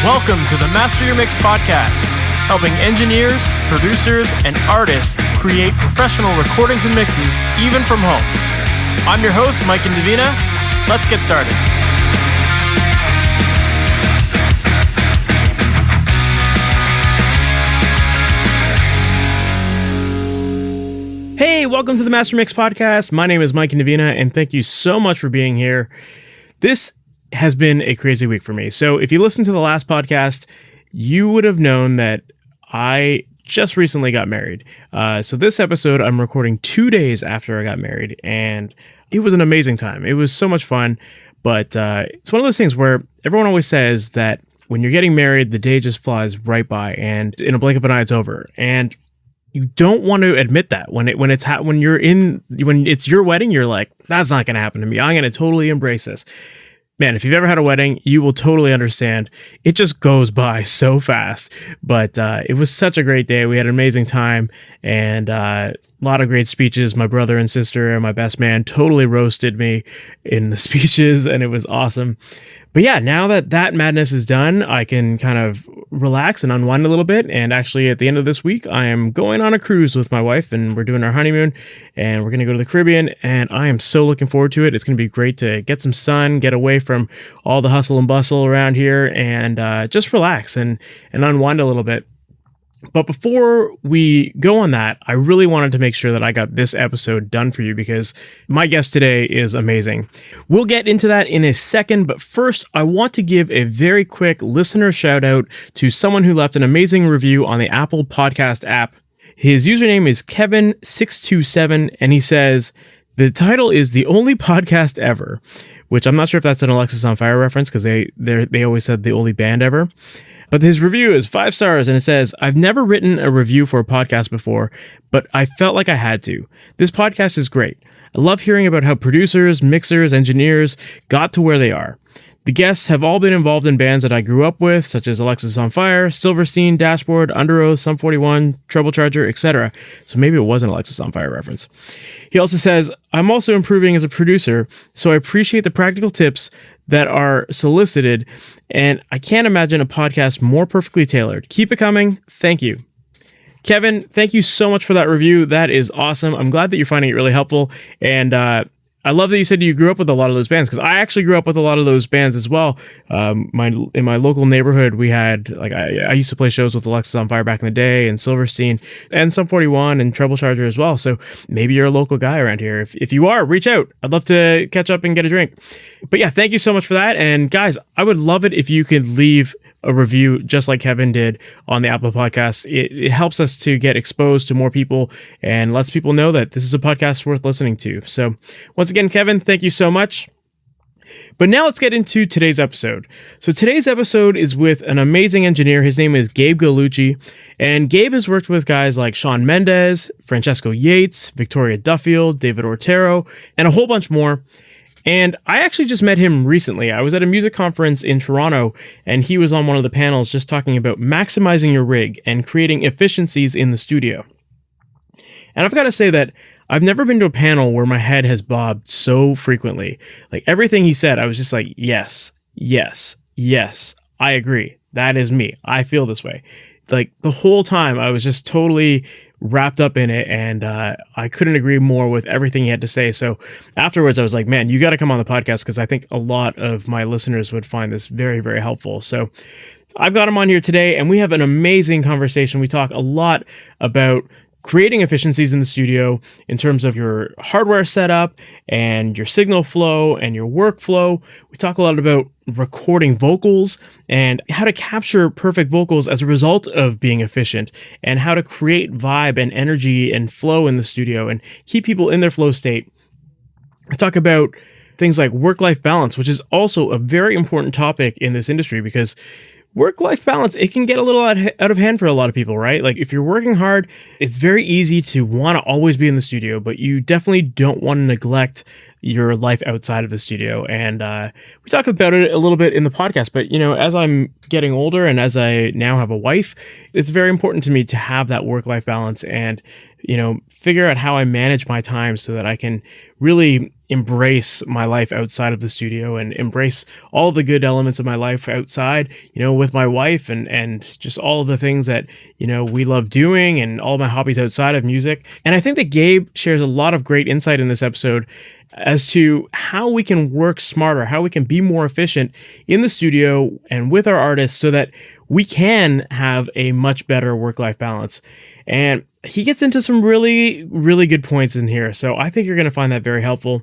Welcome to the MasterYourMix podcast, helping engineers, producers, and artists create professional recordings and mixes, even from home. I'm your host, Mike and Davina. Let's get started. Hey, welcome to the MasterYourMix podcast. My name is Mike and Davina, and thank you so much for being here. This has been a crazy week for me. So if you listened to the last podcast, you would have known that I just recently got married. So this episode, I'm recording 2 days after I got married, and it was an amazing time. It was so much fun, but it's one of those things where everyone always says that when you're getting married, the day just flies right by, and in a blink of an eye, it's over. And you don't want to admit that when it's your wedding, you're like, that's not going to happen to me. I'm going to totally embrace this. Man, if you've ever had a wedding, you will totally understand. It just goes by so fast. But it was such a great day. We had an amazing time and a lot of great speeches. My brother and sister and my best man totally roasted me in the speeches, and it was awesome. But yeah, now that that madness is done, I can kind of relax and unwind a little bit. And actually, at the end of this week, I am going on a cruise with my wife, and we're doing our honeymoon, and we're going to go to the Caribbean, and I am so looking forward to it. It's going to be great to get some sun, get away from all the hustle and bustle around here, and just relax and unwind a little bit. But before we go on that, I really wanted to make sure that I got this episode done for you because my guest today is amazing. We'll get into that in a second, but first, I want to give a very quick listener shout out to someone who left an amazing review on the Apple Podcast app. His username is Kevin627, and he says, the title is The Only Podcast Ever, which I'm not sure if that's an Alexis on Fire reference because they always said the only band ever. But his review is 5 stars, and it says, I've never written a review for a podcast before, but I felt like I had to. This podcast is great. I love hearing about how producers, mixers, engineers got to where they are. The guests have all been involved in bands that I grew up with, such as Alexis on Fire, Silverstein, Dashboard, Under Oath, Sum 41, Treble Charger, etc. So maybe it was an Alexis on Fire reference. He also says, I'm also improving as a producer, so I appreciate the practical tips that are solicited, and I can't imagine a podcast more perfectly tailored. Keep it coming. Thank you. Kevin, thank you so much for that review. That is awesome. I'm glad that you're finding it really helpful, and I love that you said you grew up with a lot of those bands, because I actually grew up with a lot of those bands as well. In my local neighborhood, we had, like, I used to play shows with Alexis on Fire back in the day, and Silverstein, and Sum 41, and Treble Charger as well. So maybe you're a local guy around here. If you are, reach out. I'd love to catch up and get a drink. But yeah, thank you so much for that. And guys, I would love it if you could leave a review just like Kevin did on the Apple Podcast. It helps us to get exposed to more people and lets people know that this is a podcast worth listening to. So once again, Kevin, thank you so much. But now let's get into today's episode. So today's episode is with an amazing engineer. His name is Gabe Gallucci, and Gabe has worked with guys like Shawn Mendes, Francesco Yates, Victoria Duffield, David Otero, and a whole bunch more. And I actually just met him recently. I was at a music conference in Toronto, and he was on one of the panels just talking about maximizing your rig and creating efficiencies in the studio. And I've got to say that I've never been to a panel where my head has bobbed so frequently. Like, everything he said, I was just like, yes, yes, yes, I agree. That is me. I feel this way. Like, the whole time, I was just totally wrapped up in it, and I couldn't agree more with everything he had to say. So afterwards, I was like, man, you got to come on the podcast, because I think a lot of my listeners would find this very, very helpful. So I've got him on here today, and we have an amazing conversation. We talk a lot about creating efficiencies in the studio in terms of your hardware setup and your signal flow and your workflow. We talk a lot about recording vocals and how to capture perfect vocals as a result of being efficient, and how to create vibe and energy and flow in the studio and keep people in their flow state. I talk about things like work-life balance, which is also a very important topic in this industry, because work-life balance, it can get a little out of hand for a lot of people, right? Like, if you're working hard, it's very easy to want to always be in the studio, but you definitely don't want to neglect your life outside of the studio. And we talk about it a little bit in the podcast, but, you know, as I'm getting older and as I now have a wife, it's very important to me to have that work-life balance and, you know, figure out how I manage my time so that I can really embrace my life outside of the studio and embrace all the good elements of my life outside, with my wife and just all of the things that, we love doing and all my hobbies outside of music. And I think that Gabe shares a lot of great insight in this episode as to how we can work smarter, how we can be more efficient in the studio and with our artists so that we can have a much better work-life balance. And he gets into some really, really good points in here. So I think you're going to find that very helpful.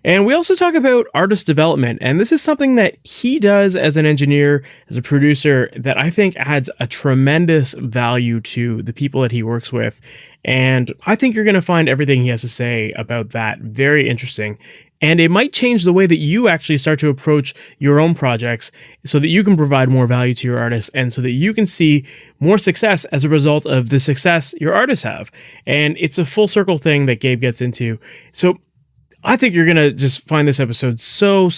And we also talk about artist development. And this is something that he does as an engineer, as a producer, that I think adds a tremendous value to the people that he works with. And I think you're going to find everything he has to say about that very interesting. And it might change the way that you actually start to approach your own projects so that you can provide more value to your artists and so that you can see more success as a result of the success your artists have. And it's a full circle thing that Gabe gets into. So I think you're going to just find this episode so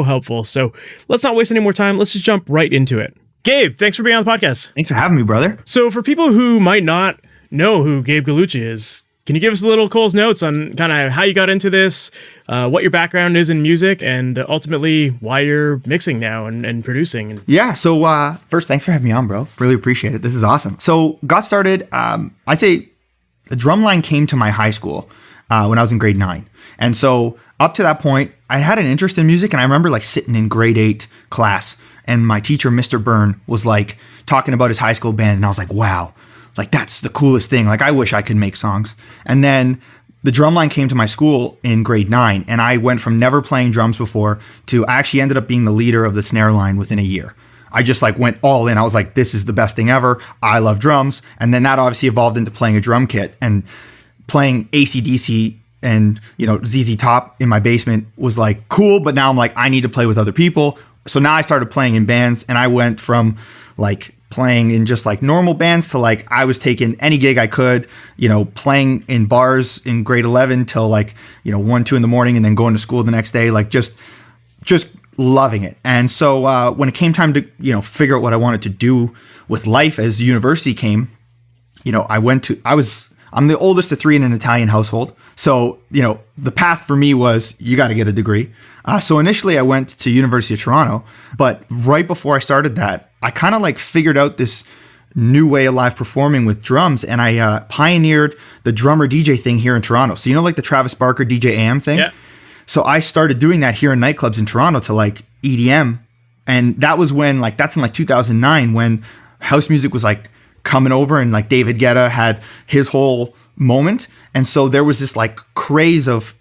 helpful. So let's not waste any more time. Let's just jump right into it. Gabe, thanks for being on the podcast. Thanks for having me, brother. So for people who might not know who Gabe Gallucci is, can you give us a little Cole's notes on kind of how you got into this, what your background is in music, and ultimately why you're mixing now and producing? Yeah, so first, thanks for having me on, bro. Really appreciate it. This is awesome. So got started, I'd say the drum line came to my high school when I was in grade 9. And so up to that point, I had an interest in music, and I remember like sitting in grade 8 class, and my teacher, Mr. Byrne, was like talking about his high school band, and I was like, wow. Like, that's the coolest thing. Like, I wish I could make songs. And then the drum line came to my school in grade 9, and I went from never playing drums before to I actually ended up being the leader of the snare line within a year. I just like went all in. I was like, this is the best thing ever. I love drums. And then that obviously evolved into playing a drum kit, and playing AC/DC and, ZZ Top in my basement was like cool. But now I'm like, I need to play with other people. So now I started playing in bands, and I went from like playing in just like normal bands to like I was taking any gig I could, playing in bars in grade 11 till like 1, 2 in the morning, and then going to school the next day, like just loving it. And so when it came time to figure out what I wanted to do with life as university came, I'm the oldest of 3 in an Italian household. So, the path for me was you got to get a degree. So initially I went to University of Toronto, but right before I started that, I kind of like figured out this new way of live performing with drums, and I pioneered the drummer DJ thing here in Toronto. So like the Travis Barker DJ AM thing? Yeah. So I started doing that here in nightclubs in Toronto to like EDM. And that was when that's in like 2009 when house music was like coming over, and like David Guetta had his whole moment. And so there was this like craze of,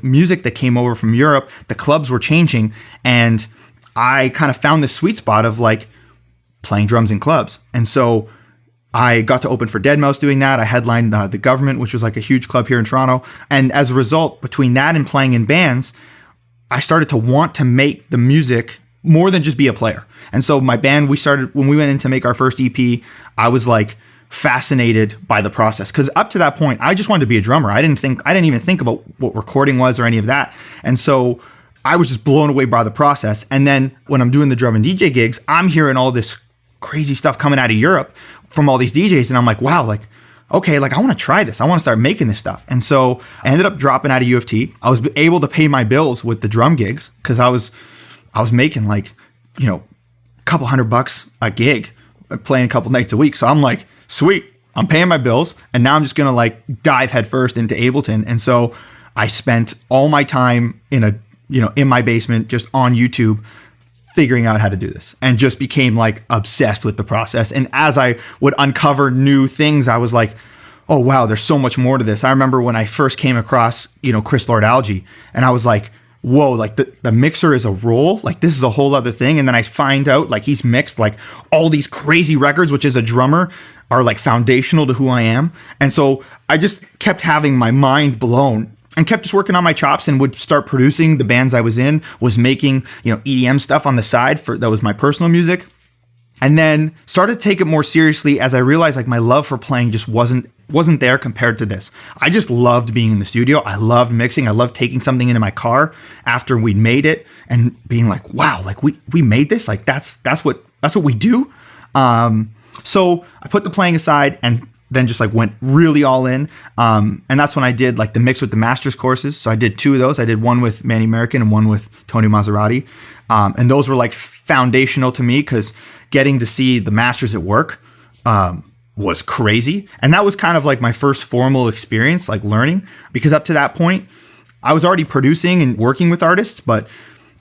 music that came over from Europe. The clubs were changing, and I kind of found this sweet spot of like playing drums in clubs. And so I got to open for Deadmau5 doing that. I headlined The Government, which was like a huge club here in Toronto. And as a result, between that and playing in bands, I started to want to make the music more than just be a player. And so my band, when we went in to make our first EP, I was like fascinated by the process, because up to that point, I just wanted to be a drummer. I didn't even think about what recording was or any of that. And so I was just blown away by the process. And then when I'm doing the drum and DJ gigs, I'm hearing all this crazy stuff coming out of Europe from all these DJs. And I'm like, wow, like, okay, like I want to try this. I want to start making this stuff. And so I ended up dropping out of U of T. I was able to pay my bills with the drum gigs, because I was making like, a couple $100 a gig, playing a couple nights a week. So I'm like, sweet, I'm paying my bills. And now I'm just going to like dive headfirst into Ableton. And so I spent all my time in my basement, just on YouTube, figuring out how to do this, and just became like obsessed with the process. And as I would uncover new things, I was like, oh wow, there's so much more to this. I remember when I first came across, Chris Lord Algae, and I was like, whoa, like the mixer is a roll, like this is a whole other thing. And then I find out like he's mixed like all these crazy records, which as a drummer are like foundational to who I am. And so I just kept having my mind blown, and kept just working on my chops, and would start producing the bands I was in, was making, EDM stuff on the side that was my personal music. And then started to take it more seriously as I realized like my love for playing just wasn't there compared to this. I just loved being in the studio. I loved mixing. I loved taking something into my car after we'd made it and being like, wow, like we made this. Like that's what we do. So I put the playing aside, and then just like went really all in. And that's when I did like the Mix with the Masters courses. So I did 2 of those. I did one with Manny American and one with Tony Maserati. And those were like foundational to me because getting to see the Masters at work was crazy. And that was kind of like my first formal experience, like learning, because up to that point, I was already producing and working with artists, but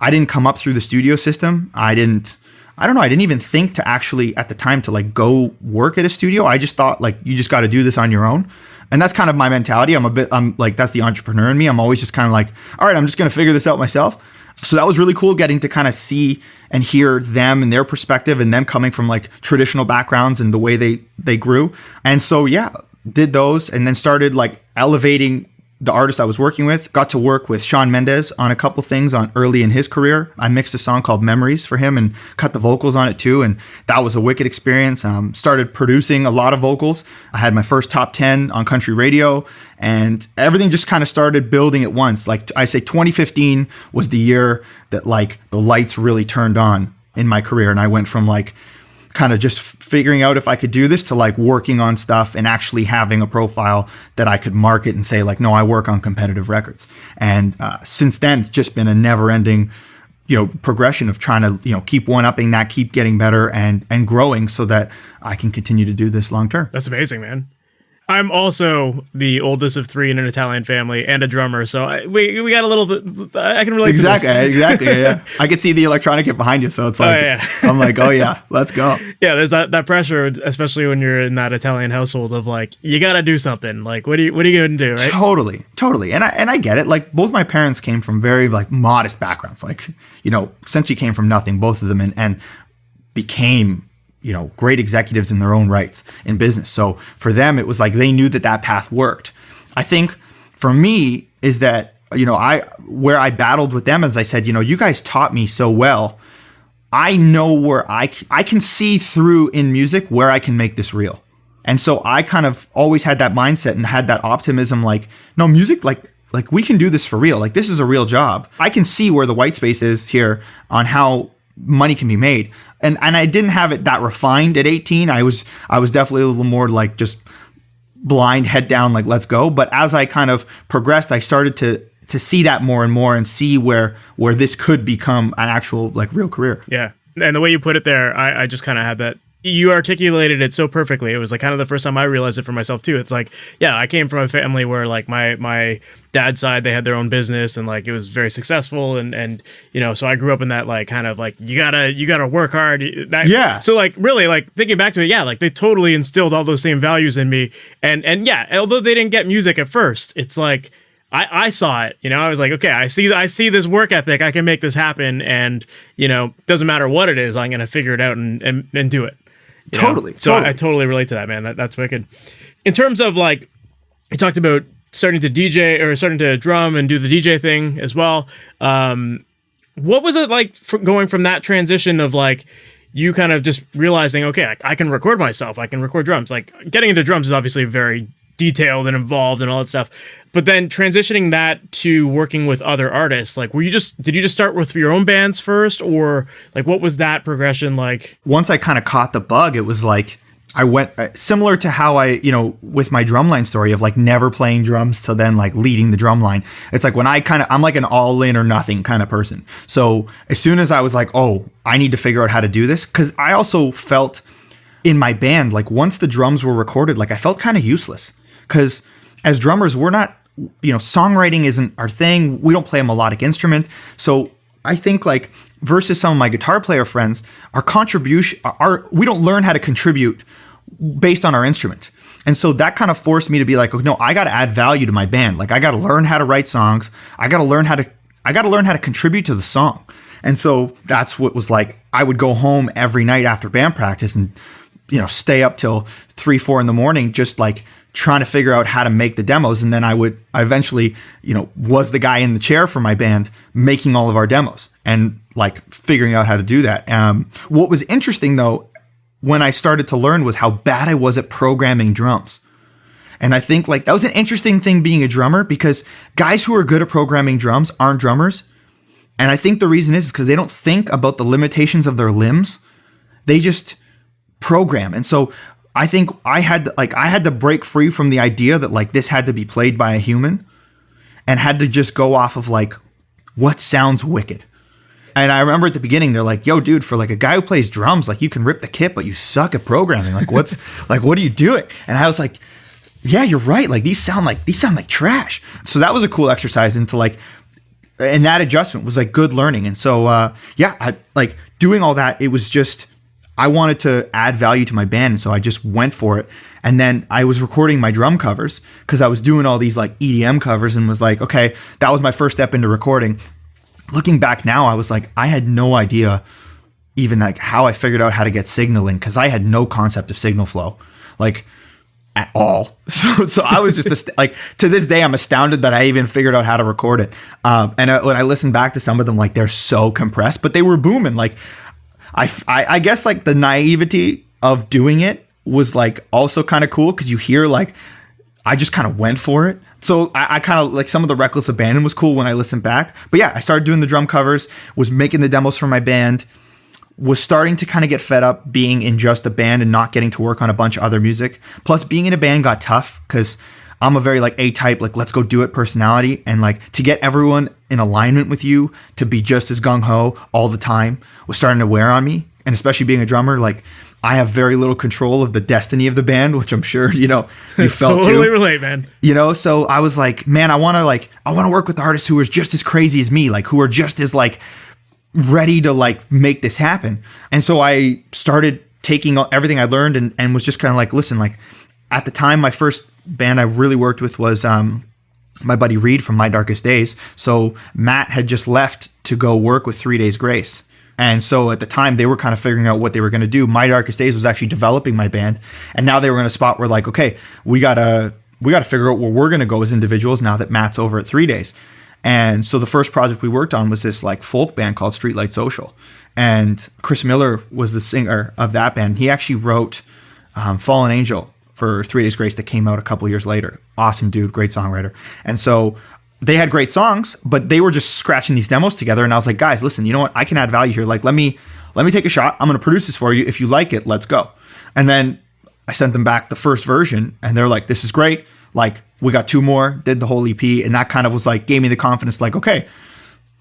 I didn't come up through the studio system. I didn't even think to actually at the time to like go work at a studio. I just thought like, you just got to do this on your own. And that's kind of my mentality. I'm like, that's the entrepreneur in me. I'm always just kind of like, all right, I'm just going to figure this out myself. So that was really cool getting to kind of see and hear them and their perspective and them coming from like traditional backgrounds and the way they grew. And so, yeah, did those and then started like elevating the artist I was working with. Got to work with Shawn Mendes on a couple things on early in his career. I mixed a song called Memories for him and cut the vocals on it too. And that was a wicked experience. Started producing a lot of vocals. I had my first top 10 on country radio and everything just kind of started building at once. Like I say 2015 was the year that like the lights really turned on in my career. And I went from like kind of just figuring out if I could do this to like working on stuff and actually having a profile that I could market and say like, no, I work on competitive records. And since then, it's just been a never ending, progression of trying to, keep one-upping that, keep getting better and growing so that I can continue to do this long term. That's amazing, man. I'm also the oldest of 3 in an Italian family and a drummer, so we got a little bit. I can relate. Exactly, to this. exactly. Yeah, I can see the electronic kit behind you, so it's like I'm like, oh yeah, let's go. Yeah, there's that pressure, especially when you're in that Italian household of like you got to do something. Like what are you going to do, right? Totally, and I get it. Like both my parents came from very like modest backgrounds, like essentially came from nothing, both of them, and became great executives in their own rights in business. So for them, it was like they knew that path worked. I think for me is that, where I battled with them, as I said, you guys taught me so well. I know where I can see through in music where I can make this real. And so I kind of always had that mindset and had that optimism, like, no, music, like we can do this for real. Like this is a real job. I can see where the white space is here on how money can be made. And I didn't have it that refined at 18. I was definitely a little more like just blind, head down, like let's go. But as I kind of progressed, I started to see that more and more and see where this could become an actual like real career. Yeah. And the way you put it there, I just kind of had that. You articulated it so perfectly. It was like kind of the first time I realized it for myself too. It's like, yeah, I came from a family where like my dad's side, they had their own business and like it was very successful and so I grew up in that like kind of like you gotta work hard. Yeah. So like really like thinking back to it, yeah, like they totally instilled all those same values in me. And yeah, although they didn't get music at first, it's like I saw it, I was like, okay, I see this work ethic. I can make this happen. And, doesn't matter what it is, I'm going to figure it out and do it. Totally. So I totally relate to that, man. That's wicked. In terms of like, you talked about starting to DJ or starting to drum and do the DJ thing as well. What was it like going from that transition of like, you kind of just realizing, okay, I can record myself. I can record drums. Like getting into drums is obviously very detailed and involved and all that stuff. But then transitioning that to working with other artists, like did you just start with your own bands first, or like what was that progression like? Once I kind of caught the bug, it was like I went similar to how I, with my drumline story of like never playing drums to then like leading the drumline. It's like when I'm like an all in or nothing kind of person. So as soon as I was like, oh, I need to figure out how to do this, because I also felt in my band, like once the drums were recorded, like I felt kind of useless, because as drummers, we're not, songwriting isn't our thing. We don't play a melodic instrument. So I think like versus some of my guitar player friends, our contribution, we don't learn how to contribute based on our instrument. And so that kind of forced me to be like, oh, no, I got to add value to my band. Like I got to learn how to write songs. I got to learn how to contribute to the song. And so that's what was like, I would go home every night after band practice and, stay up till 3-4 in the morning, just like trying to figure out how to make the demos. And then I eventually, was the guy in the chair for my band making all of our demos and like figuring out how to do that. What was interesting though, when I started to learn, was how bad I was at programming drums. And I think like that was an interesting thing being a drummer, because guys who are good at programming drums aren't drummers. And I think the reason is because they don't think about the limitations of their limbs. They just program. And so I think I had to break free from the idea that like this had to be played by a human, and had to just go off of like what sounds wicked. And I remember at the beginning, they're like, yo, dude, for like a guy who plays drums, like you can rip the kit, but you suck at programming. Like what are you doing? And I was like, yeah, you're right. Like these sound like trash. So that was a cool exercise into like, and that adjustment was like good learning. And so, I like doing all that. It was just, I wanted to add value to my band. And so I just went for it. And then I was recording my drum covers because I was doing all these like EDM covers, and was like, okay, that was my first step into recording. Looking back now, I was like, I had no idea even like how I figured out how to get signal in, because I had no concept of signal flow, like at all. So I was just like, to this day, I'm astounded that I even figured out how to record it. When I listen back to some of them, like they're so compressed, but they were booming. Like I guess like the naivety of doing it was like also kind of cool, because you hear like I just kind of went for it. So I kind of like some of the reckless abandon was cool when I listened back. But yeah, I started doing the drum covers, was making the demos for my band, was starting to kind of get fed up being in just a band and not getting to work on a bunch of other music. Plus being in a band got tough because I'm a very like A-type, like let's go do it personality. And like to get everyone in alignment with you to be just as gung-ho all the time was starting to wear on me. And especially being a drummer, like I have very little control of the destiny of the band, which I'm sure, you felt totally too. relate, man. So I was like, man, I want to work with artists who are just as crazy as me, like who are just as like ready to like make this happen. And so I started taking everything I learned and was just kind of like, listen, like at the time, my first band I really worked with was my buddy Reed from My Darkest Days. So Matt had just left to go work with 3 Days Grace. And so at the time, they were kind of figuring out what they were going to do. My Darkest Days was actually developing my band. And now they were in a spot where like, okay, we got to figure out where we're going to go as individuals now that Matt's over at 3 Days. And so the first project we worked on was this like folk band called Streetlight Social. And Chris Miller was the singer of that band. He actually wrote Fallen Angel for 3 Days Grace that came out a couple years later. Awesome dude, great songwriter. And so they had great songs, but they were just scratching these demos together. And I was like, guys, listen, you know what? I can add value here. Like, let me take a shot. I'm going to produce this for you. If you like it, let's go. And then I sent them back the first version, and they're like, this is great. Like, we got 2 more, did the whole EP. And that kind of was like, gave me the confidence, like, okay,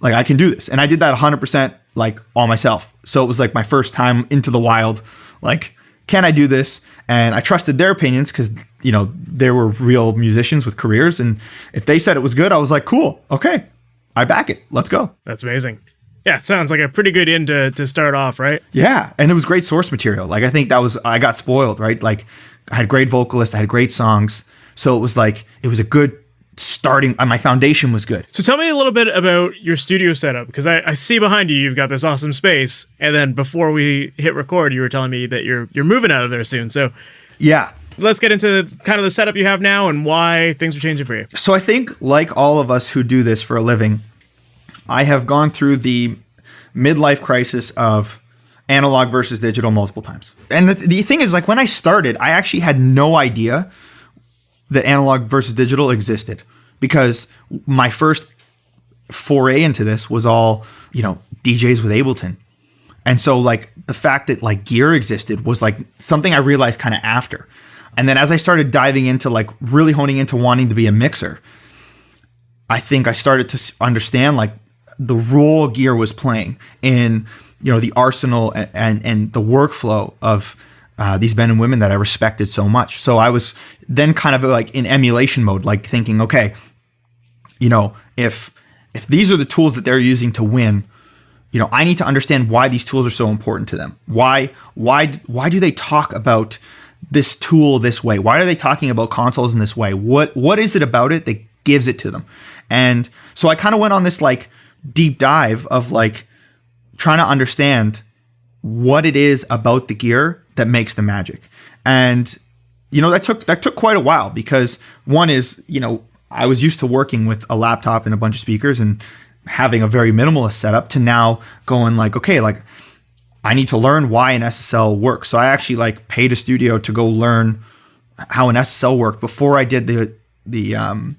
like I can do this. And I did that 100% like all myself. So it was like my first time into the wild, like, can I do this? And I trusted their opinions because, they were real musicians with careers. And if they said it was good, I was like, cool. Okay. I back it. Let's go. That's amazing. Yeah. It sounds like a pretty good end to start off, right? Yeah. And it was great source material. Like, I think I got spoiled, right? Like I had great vocalists. I had great songs. So it was a good starting. My foundation was good. So tell me a little bit about your studio setup, because I see behind you, you've got this awesome space. And then before we hit record, you were telling me that you're moving out of there soon. So yeah, let's get into kind of the setup you have now and why things are changing for you. So I think like all of us who do this for a living, I have gone through the midlife crisis of analog versus digital multiple times. And the thing is, like, when I started, I actually had no idea that analog versus digital existed, because my first foray into this was all, DJs with Ableton. And so like the fact that like gear existed was like something I realized kind of after. And then as I started diving into like really honing into wanting to be a mixer, I think I started to understand like the role gear was playing in, the arsenal and the workflow of these men and women that I respected so much. So I was then kind of like in emulation mode, like thinking, okay, if these are the tools that they're using to win, I need to understand why these tools are so important to them. Why do they talk about this tool this way? Why are they talking about consoles in this way? What is it about it that gives it to them? And so I kind of went on this like deep dive of like trying to understand what it is about the gear that makes the magic. And that took quite a while, because one is, I was used to working with a laptop and a bunch of speakers and having a very minimalist setup, to now going like, okay, like I need to learn why an SSL works. So I actually like paid a studio to go learn how an SSL worked before I did the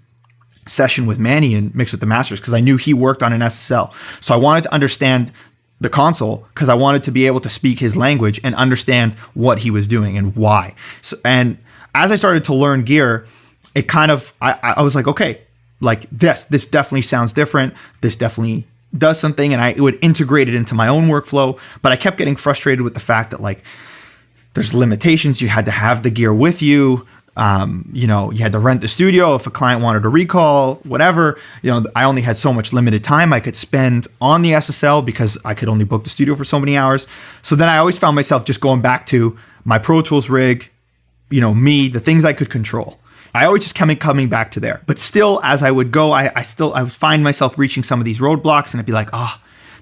session with Manny and Mix with the Masters, because I knew he worked on an SSL. So I wanted to understand the console because I wanted to be able to speak his language and understand what he was doing and why. So, and as I started to learn gear, it kind of, I was like, okay, like this definitely sounds different. This definitely does something, and I would integrate it into my own workflow. But I kept getting frustrated with the fact that like there's limitations. You had to have the gear with you. You know, you had to rent the studio if a client wanted a recall, whatever. You know, I only had so much limited time I could spend on the SSL because I could only book the studio for so many hours. So then I always found myself just going back to my Pro Tools rig, you know, me, the things I could control. I always just coming back to there. But still, as I would go, I would find myself reaching some of these roadblocks, and I'd be like,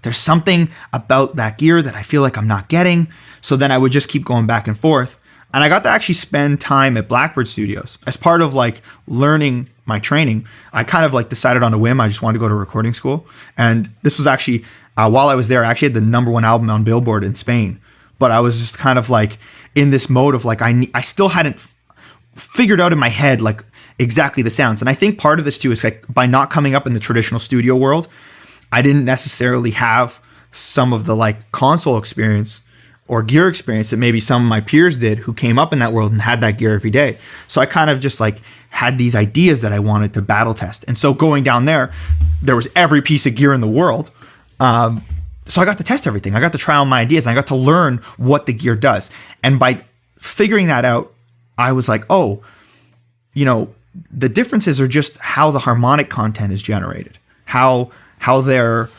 there's something about that gear that I feel like I'm not getting. So then I would just keep going back and forth. And I got to actually spend time at Blackbird Studios as part of like learning my training. I kind of like decided on a whim. I just wanted to go to recording school. And this was actually, while I was there, I actually had the #1 album on Billboard in Spain. But I was just kind of like in this mode of like, I still hadn't figured out in my head like exactly the sounds. And I think part of this too is like by not coming up in the traditional studio world, I didn't necessarily have some of the like console experience or gear experience that maybe some of my peers did who came up in that world and had that gear every day. So I kind of just like had these ideas that I wanted to battle test. And so going down there was every piece of gear in the world. So I got to test everything. I got to try on my ideas, and I got to learn what the gear does. And by figuring that out, I was like, oh, you know, the differences are just how the harmonic content is generated, how they're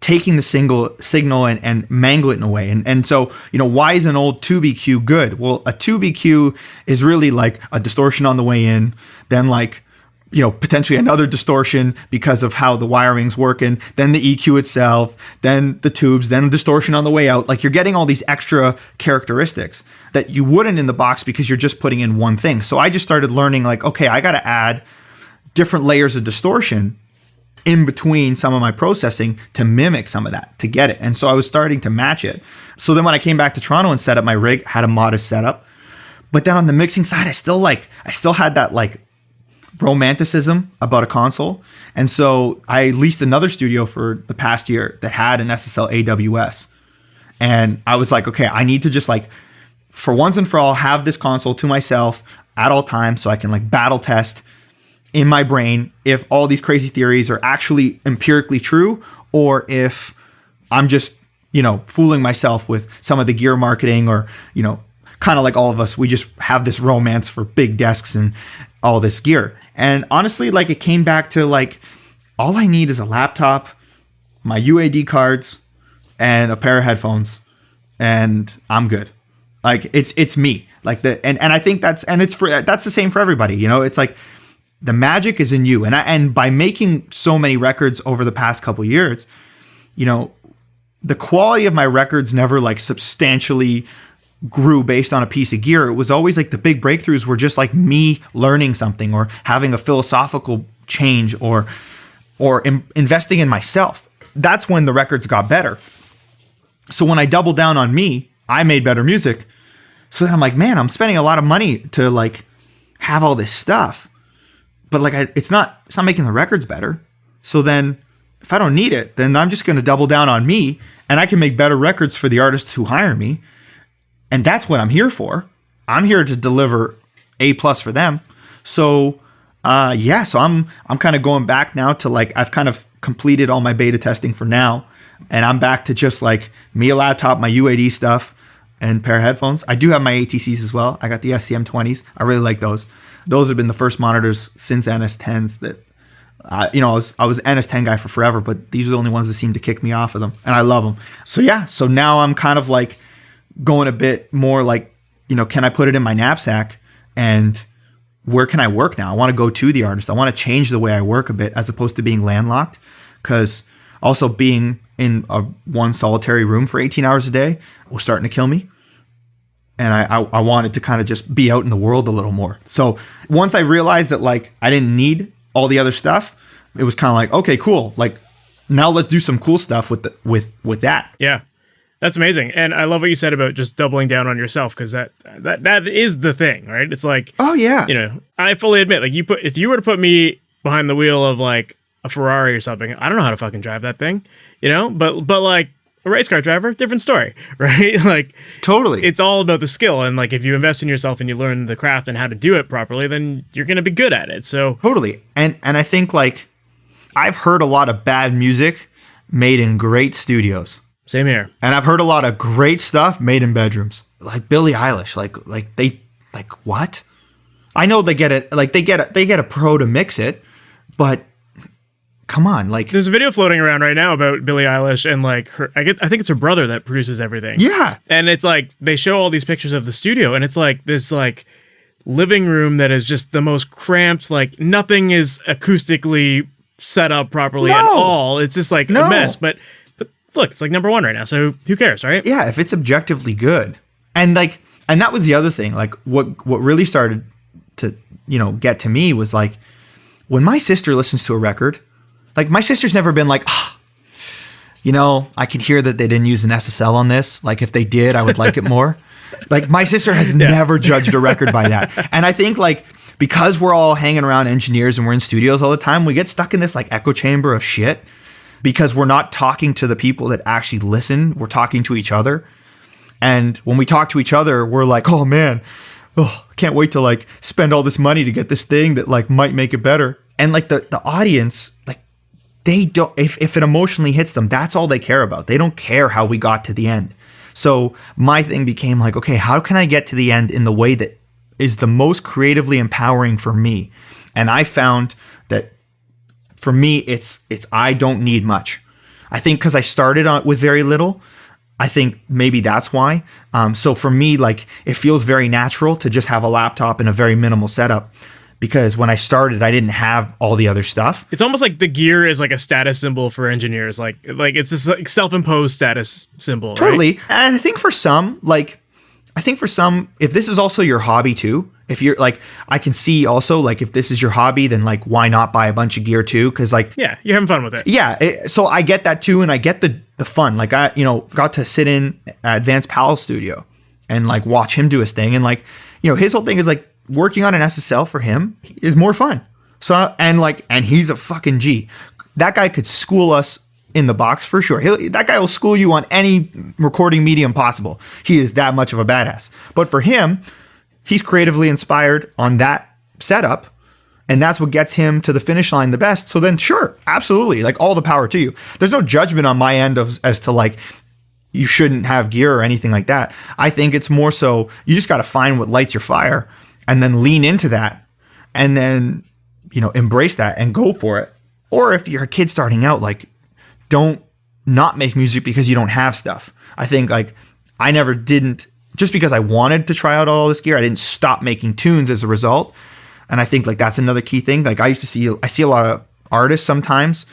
taking the signal and mangle it in a way. And so, you know, why is an old 2BQ good? Well, a 2BQ is really like a distortion on the way in, then like, you know, potentially another distortion because of how the wiring's working, then the EQ itself, then the tubes, then a distortion on the way out. Like you're getting all these extra characteristics that you wouldn't in the box because you're just putting in one thing. So I just started learning like, okay, I got to add different layers of distortion in between some of my processing to mimic some of that, to get it. And so I was starting to match it. So then when I came back to Toronto and set up my rig, had a modest setup. But then on the mixing side, I still had that like romanticism about a console. And so I leased another studio for the past year that had an SSL AWS. And I was like, okay, I need to just like, for once and for all, have this console to myself at all times so I can like battle test in my brain if all these crazy theories are actually empirically true or if I'm just, you know, fooling myself with some of the gear marketing or, you know, kind of like all of us, we just have this romance for big desks and all this gear. And honestly, like it came back to like, all I need is a laptop, my UAD cards, and a pair of headphones, and I'm good. Like it's me. Like and I think that's the same for everybody. You know, it's like the magic is in you. And by making so many records over the past couple of years, you know, the quality of my records never like substantially grew based on a piece of gear. It was always like the big breakthroughs were just like me learning something or having a philosophical change or investing in myself. That's when the records got better. So when I doubled down on me, I made better music. So then I'm like, man, I'm spending a lot of money to like have all this stuff, but like it's not making the records better. So then if I don't need it, then I'm just going to double down on me, and I can make better records for the artists who hire me. And that's what I'm here for. I'm here to deliver A+ for them. So so I'm kind of going back now to like, I've kind of completed all my beta testing for now, and I'm back to just like me, a laptop, my UAD stuff, and pair of headphones. I do have my ATCs as well. I got the SCM20s. I really like those. Those have been the first monitors since NS10s that, I was NS10 guy for forever, but these are the only ones that seem to kick me off of them, and I love them. So now I'm kind of like going a bit more like, you know, can I put it in my knapsack, and where can I work now? I want to go to the artist. I want to change the way I work a bit as opposed to being landlocked, because also being in one solitary room for 18 hours a day was starting to kill me. And I wanted to kind of just be out in the world a little more. So once I realized that like I didn't need all the other stuff, it was kind of like, okay, cool. Like now let's do some cool stuff with that. Yeah, that's amazing. And I love what you said about just doubling down on yourself, because that is the thing, right? It's like, oh yeah, you know, I fully admit, like if you were to put me behind the wheel of like a Ferrari or something. I don't know how to fucking drive that thing, but like a race car driver, different story, right? Like Totally. it's all about the skill. And like, if you invest in yourself and you learn the craft and how to do it properly, then you're going to be good at it. So Totally. And I think like I've heard a lot of bad music made in great studios. same here. And I've heard a lot of great stuff made in bedrooms. Like Billie Eilish, like they what? I know they get it, like they get a pro to mix it, but come on, like There's a video floating around right now about Billie Eilish and like I think it's her brother that produces everything. yeah. And it's like they show all these pictures of the studio and it's like this like living room that is just the most cramped, like nothing is acoustically set up properly at all. It's just like a mess. But look, it's like number one right now. So who cares, right? Yeah, if it's objectively good. And that was the other thing. Like what really started to, get to me was like when my sister listens to a record, like my sister's never been like, I can hear that they didn't use an SSL on this. Like if they did, I would like it more. Like my sister has never judged a record by that. And I think like because we're all hanging around engineers and we're in studios all the time, we get stuck in this like echo chamber of shit because we're not talking to the people that actually listen. We're talking to each other. And when we talk to each other, we're like, oh man, I can't wait to like spend all this money to get this thing that like might make it better. And like the audience, like they don't, if it emotionally hits them, that's all they care about. They don't care how we got to the end. So my thing became like, okay, how can I get to the end in the way that is the most creatively empowering for me? And I found that for me, it's I don't need much. I think because I started with very little, I think maybe that's why. So for me, like it feels very natural to just have a laptop and a very minimal setup. Because when I started, I didn't have all the other stuff. It's almost like the gear is like a status symbol for engineers. Like it's this like self-imposed status symbol. Totally. Right? And I think for some, if this is also your hobby too, if you're like, I can see also like if this is your hobby, then like why not buy a bunch of gear too? Because like yeah, you're having fun with it. Yeah. So I get that too, and I get the fun. Like I got to sit in at Advanced Powell's studio and like watch him do his thing, and like his whole thing is like working on an SSL for him is more fun. So and he's a fucking G. That guy could school us in the box for sure. That guy will school you on any recording medium possible. He is that much of a badass. But for him, he's creatively inspired on that setup, and that's what gets him to the finish line the best. So then sure, absolutely, like all the power to you. There's no judgment on my end as to like you shouldn't have gear or anything like that. I think it's more so you just got to find what lights your fire and then lean into that and then embrace that and go for it. Or if you're a kid starting out, like don't not make music because you don't have stuff. I think like I never didn't, just because I wanted to try out all this gear, I didn't stop making tunes as a result. And I think like that's another key thing. Like I see a lot of artists sometimes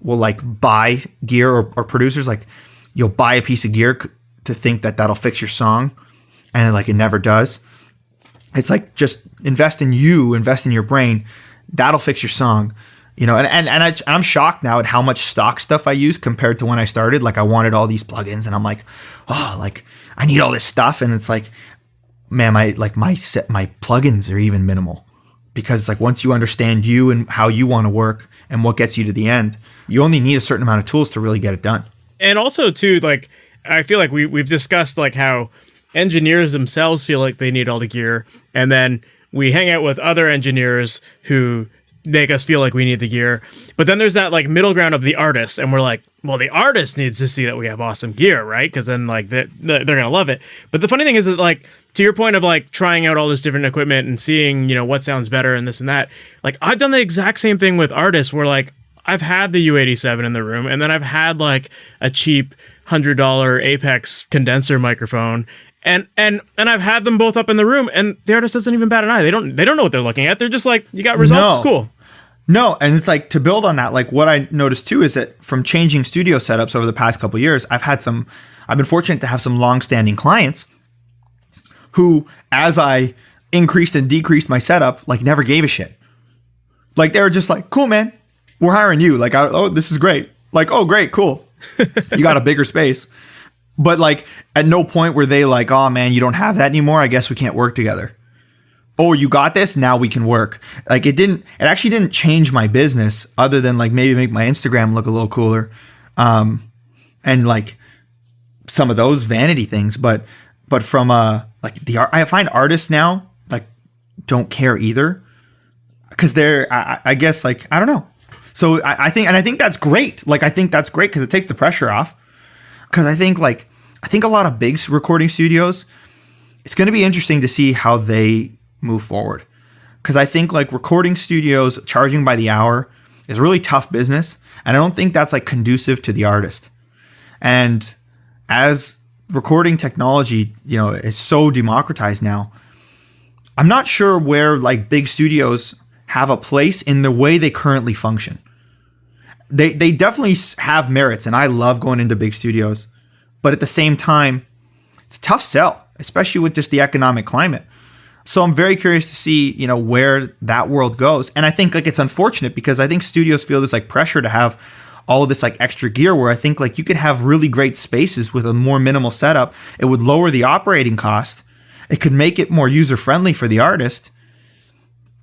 will like buy gear or producers, like you'll buy a piece of gear to think that that'll fix your song. And like it never does. It's like just invest in you, invest in your brain. That'll fix your song. And I'm shocked now at how much stock stuff I use compared to when I started. Like I wanted all these plugins, and I'm like, oh, like I need all this stuff, and it's like, man, my plugins are even minimal because like once you understand you and how you want to work and what gets you to the end, you only need a certain amount of tools to really get it done. And also too, like I feel like we've discussed like how engineers themselves feel like they need all the gear, and then we hang out with other engineers who make us feel like we need the gear. But then there's that like middle ground of the artist, and we're like, well, the artist needs to see that we have awesome gear, right? Because then like they're gonna love it. But the funny thing is that like to your point of like trying out all this different equipment and seeing what sounds better and this and that, like I've done the exact same thing with artists where like I've had the U87 in the room, and then I've had like a cheap $100 Apex condenser microphone. And I've had them both up in the room, and the artist doesn't even bat an eye. They don't know what they're looking at. They're just like, you got results, cool. No, and it's like to build on that, like what I noticed too is that from changing studio setups over the past couple of years, I've been fortunate to have some long-standing clients who, as I increased and decreased my setup, like never gave a shit. Like they were just like, cool, man, we're hiring you. Like, oh, this is great. Like, oh, great, cool. You got a bigger space. But like at no point were they like, oh man, you don't have that anymore, I guess we can't work together. oh, you got this, now we can work. Like it actually didn't change my business other than like maybe make my Instagram look a little cooler. And like some of those vanity things, but from like I find artists now like don't care either, because they're I guess like I don't know. So I think that's great. Like I think that's great because it takes the pressure off. Because I think a lot of big recording studios, it's going to be interesting to see how they move forward. Because I think like recording studios charging by the hour is a really tough business, and I don't think that's like conducive to the artist. And as recording technology, you know, is so democratized now, I'm not sure where like big studios have a place in the way they currently function. They definitely have merits, and I love going into big studios, but at the same time, it's a tough sell, especially with just the economic climate. So I'm very curious to see, you know, where that world goes. And I think like it's unfortunate because I think studios feel this like pressure to have all of this like extra gear, where I think like you could have really great spaces with a more minimal setup. It would lower the operating cost. It could make it more user friendly for the artist.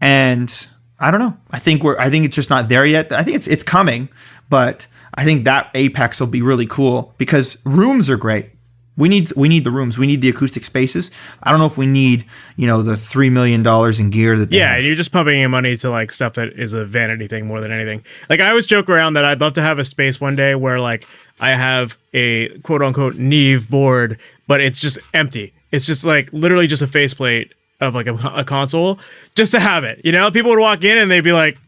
And I don't know. I think it's just not there yet. I think it's coming, but I think that apex will be really cool because rooms are great. We need the rooms. We need the acoustic spaces. I don't know if we need, you know, the $3 million in gear that they have. You're just pumping in money to like stuff that is a vanity thing more than anything. Like I always joke around that I'd love to have a space one day where like I have a quote unquote Neve board, but it's just empty. It's just like literally just a faceplate of like a console, just to have it. You know, people would walk in and they'd be like,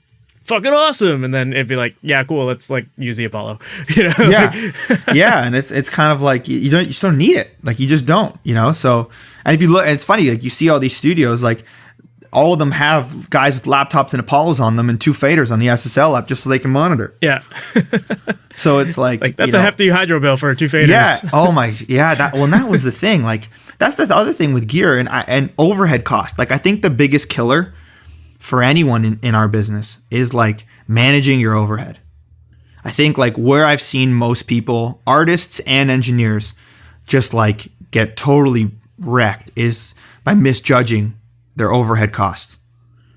fucking awesome, and then it'd be like, yeah, cool, let's like use the Apollo. You know? Yeah. Yeah, and it's kind of like you just don't need it. Like you just don't, you know. So, and if you look, it's funny, like you see all these studios, like all of them have guys with laptops and Apollos on them and 2 faders on the SSL app just so they can monitor. Yeah. So it's like that's a hefty hydro bill for 2 faders. Yeah. Oh my. Yeah. That was the thing. Like that's the other thing with gear and overhead cost. Like I think the biggest killer for anyone in our business is like managing your overhead. I think like where I've seen most people, artists and engineers, just like get totally wrecked is by misjudging their overhead costs,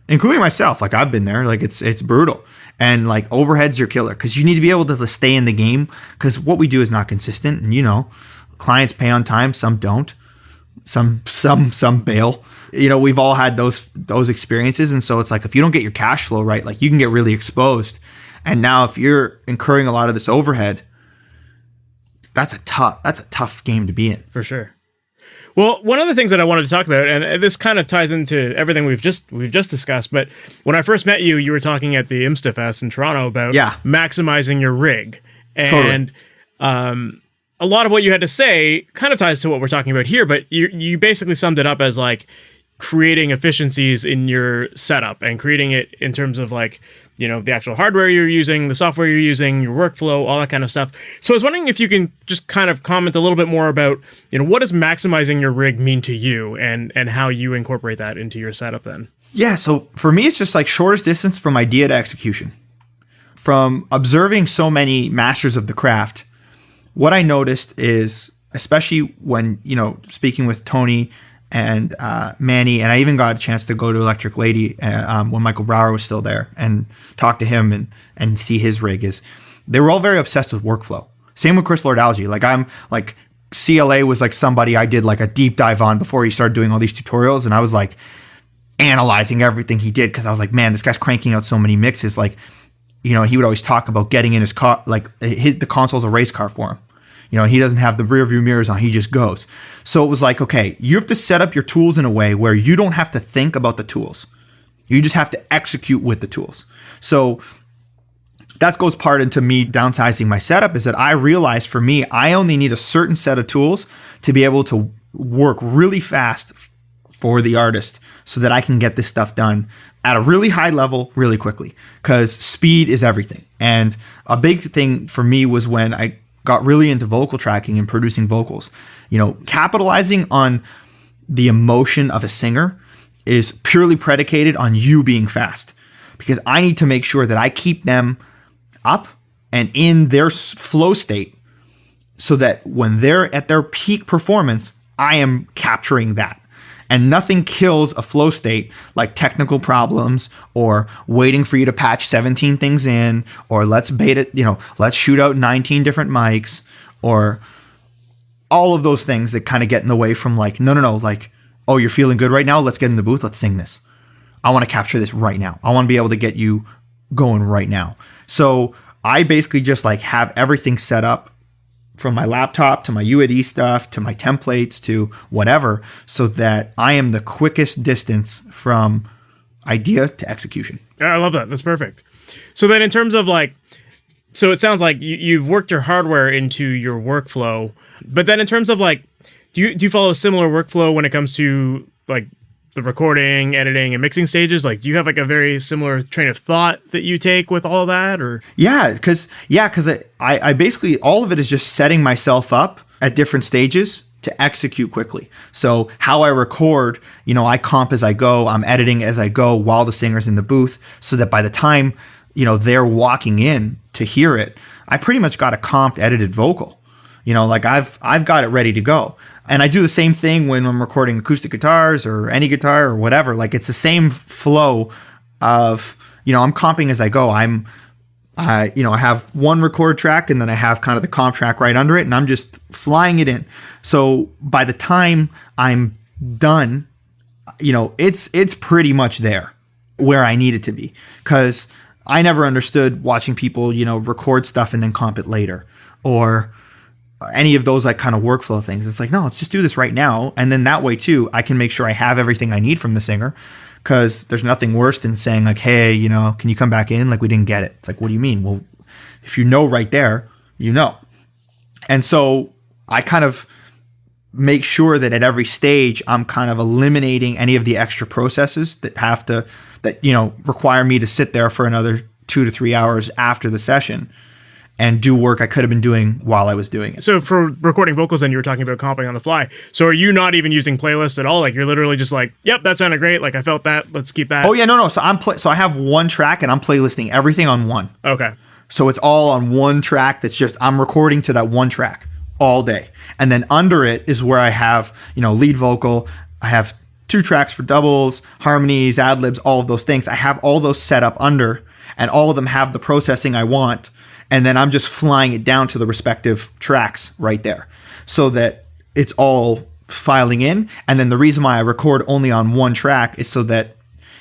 including myself. Like I've been there. Like it's brutal, and like overhead's your killer because you need to be able to stay in the game because what we do is not consistent, and you know, clients pay on time, some don't, some bail. You know, we've all had those experiences, and so it's like if you don't get your cash flow right, like you can get really exposed. And now if you're incurring a lot of this overhead, that's a tough game to be in. For sure. Well, one of the things that I wanted to talk about, and this kind of ties into everything we've just discussed, but when I first met you, you were talking at the Imstafest in Toronto about maximizing your rig. And a lot of what you had to say kind of ties to what we're talking about here, but you basically summed it up as like creating efficiencies in your setup and creating it in terms of like, you know, the actual hardware you're using, the software you're using, your workflow, all that kind of stuff. So I was wondering if you can just kind of comment a little bit more about, you know, what does maximizing your rig mean to you and how you incorporate that into your setup then? Yeah, so for me, it's just like shortest distance from idea to execution. From observing so many masters of the craft, what I noticed is, especially when, you know, speaking with Tony and Manny, and I even got a chance to go to Electric Lady when Michael Brower was still there and talk to him and see his rig, is they were all very obsessed with workflow. Same with Chris Lord-Alge. Like I'm like CLA was like somebody I did like a deep dive on before he started doing all these tutorials, and I was like analyzing everything he did because I was like, man, this guy's cranking out so many mixes. Like, you know, he would always talk about getting in his car, like the console's a race car for him. You know, he doesn't have the rear view mirrors on. He just goes. So it was like, okay, you have to set up your tools in a way where you don't have to think about the tools. You just have to execute with the tools. So that goes part into me downsizing my setup, is that I realized for me, I only need a certain set of tools to be able to work really fast for the artist so that I can get this stuff done at a really high level really quickly, because speed is everything. And a big thing for me was when I got really into vocal tracking and producing vocals. You know, capitalizing on the emotion of a singer is purely predicated on you being fast, because I need to make sure that I keep them up and in their flow state so that when they're at their peak performance, I am capturing that. And nothing kills a flow state like technical problems or waiting for you to patch 17 things in, or let's bait it, let's shoot out 19 different mics, or all of those things that kind of get in the way from like, no, like, oh, you're feeling good right now? Let's get in the booth. Let's sing this. I want to capture this right now. I want to be able to get you going right now. So I basically just like have everything set up from my laptop to my UAD stuff to my templates to whatever, so that I am the quickest distance from idea to execution. Yeah, I love that. That's perfect. So then in terms of like, so it sounds like you've worked your hardware into your workflow, but then in terms of like, do you follow a similar workflow when it comes to like the recording, editing, and mixing stages? Like, do you have like a very similar train of thought that you take with all of that, or? Yeah, because I basically, all of it is just setting myself up at different stages to execute quickly. So how I record, I comp as I go, I'm editing as I go while the singer's in the booth, so that by the time, they're walking in to hear it, I pretty much got a comped, edited vocal. Like I've got it ready to go. And I do the same thing when I'm recording acoustic guitars or any guitar or whatever. Like it's the same flow of, I'm comping as I go. I have one record track and then I have kind of the comp track right under it, and I'm just flying it in. So by the time I'm done, it's pretty much there where I need it to be. Because I never understood watching people, record stuff and then comp it later, or any of those like kind of workflow things. It's like, no, let's just do this right now. And then that way too, I can make sure I have everything I need from the singer, because there's nothing worse than saying like, hey, can you come back in? Like we didn't get it. It's like, what do you mean? Well, if right there, And so I kind of make sure that at every stage, I'm kind of eliminating any of the extra processes that require me to sit there for another 2 to 3 hours after the session and do work I could have been doing while I was doing it. So for recording vocals, then you were talking about comping on the fly. So are you not even using playlists at all? Like you're literally just like, yep, that sounded great. Like I felt that. Let's keep that. Oh yeah, no. So I have one track and I'm playlisting everything on one. Okay. So it's all on one track. That's just, I'm recording to that one track all day. And then under it is where I have, lead vocal. I have 2 tracks for doubles, harmonies, ad libs, all of those things. I have all those set up under, and all of them have the processing I want. And then I'm just flying it down to the respective tracks right there, so that it's all filing in. And then the reason why I record only on one track is so that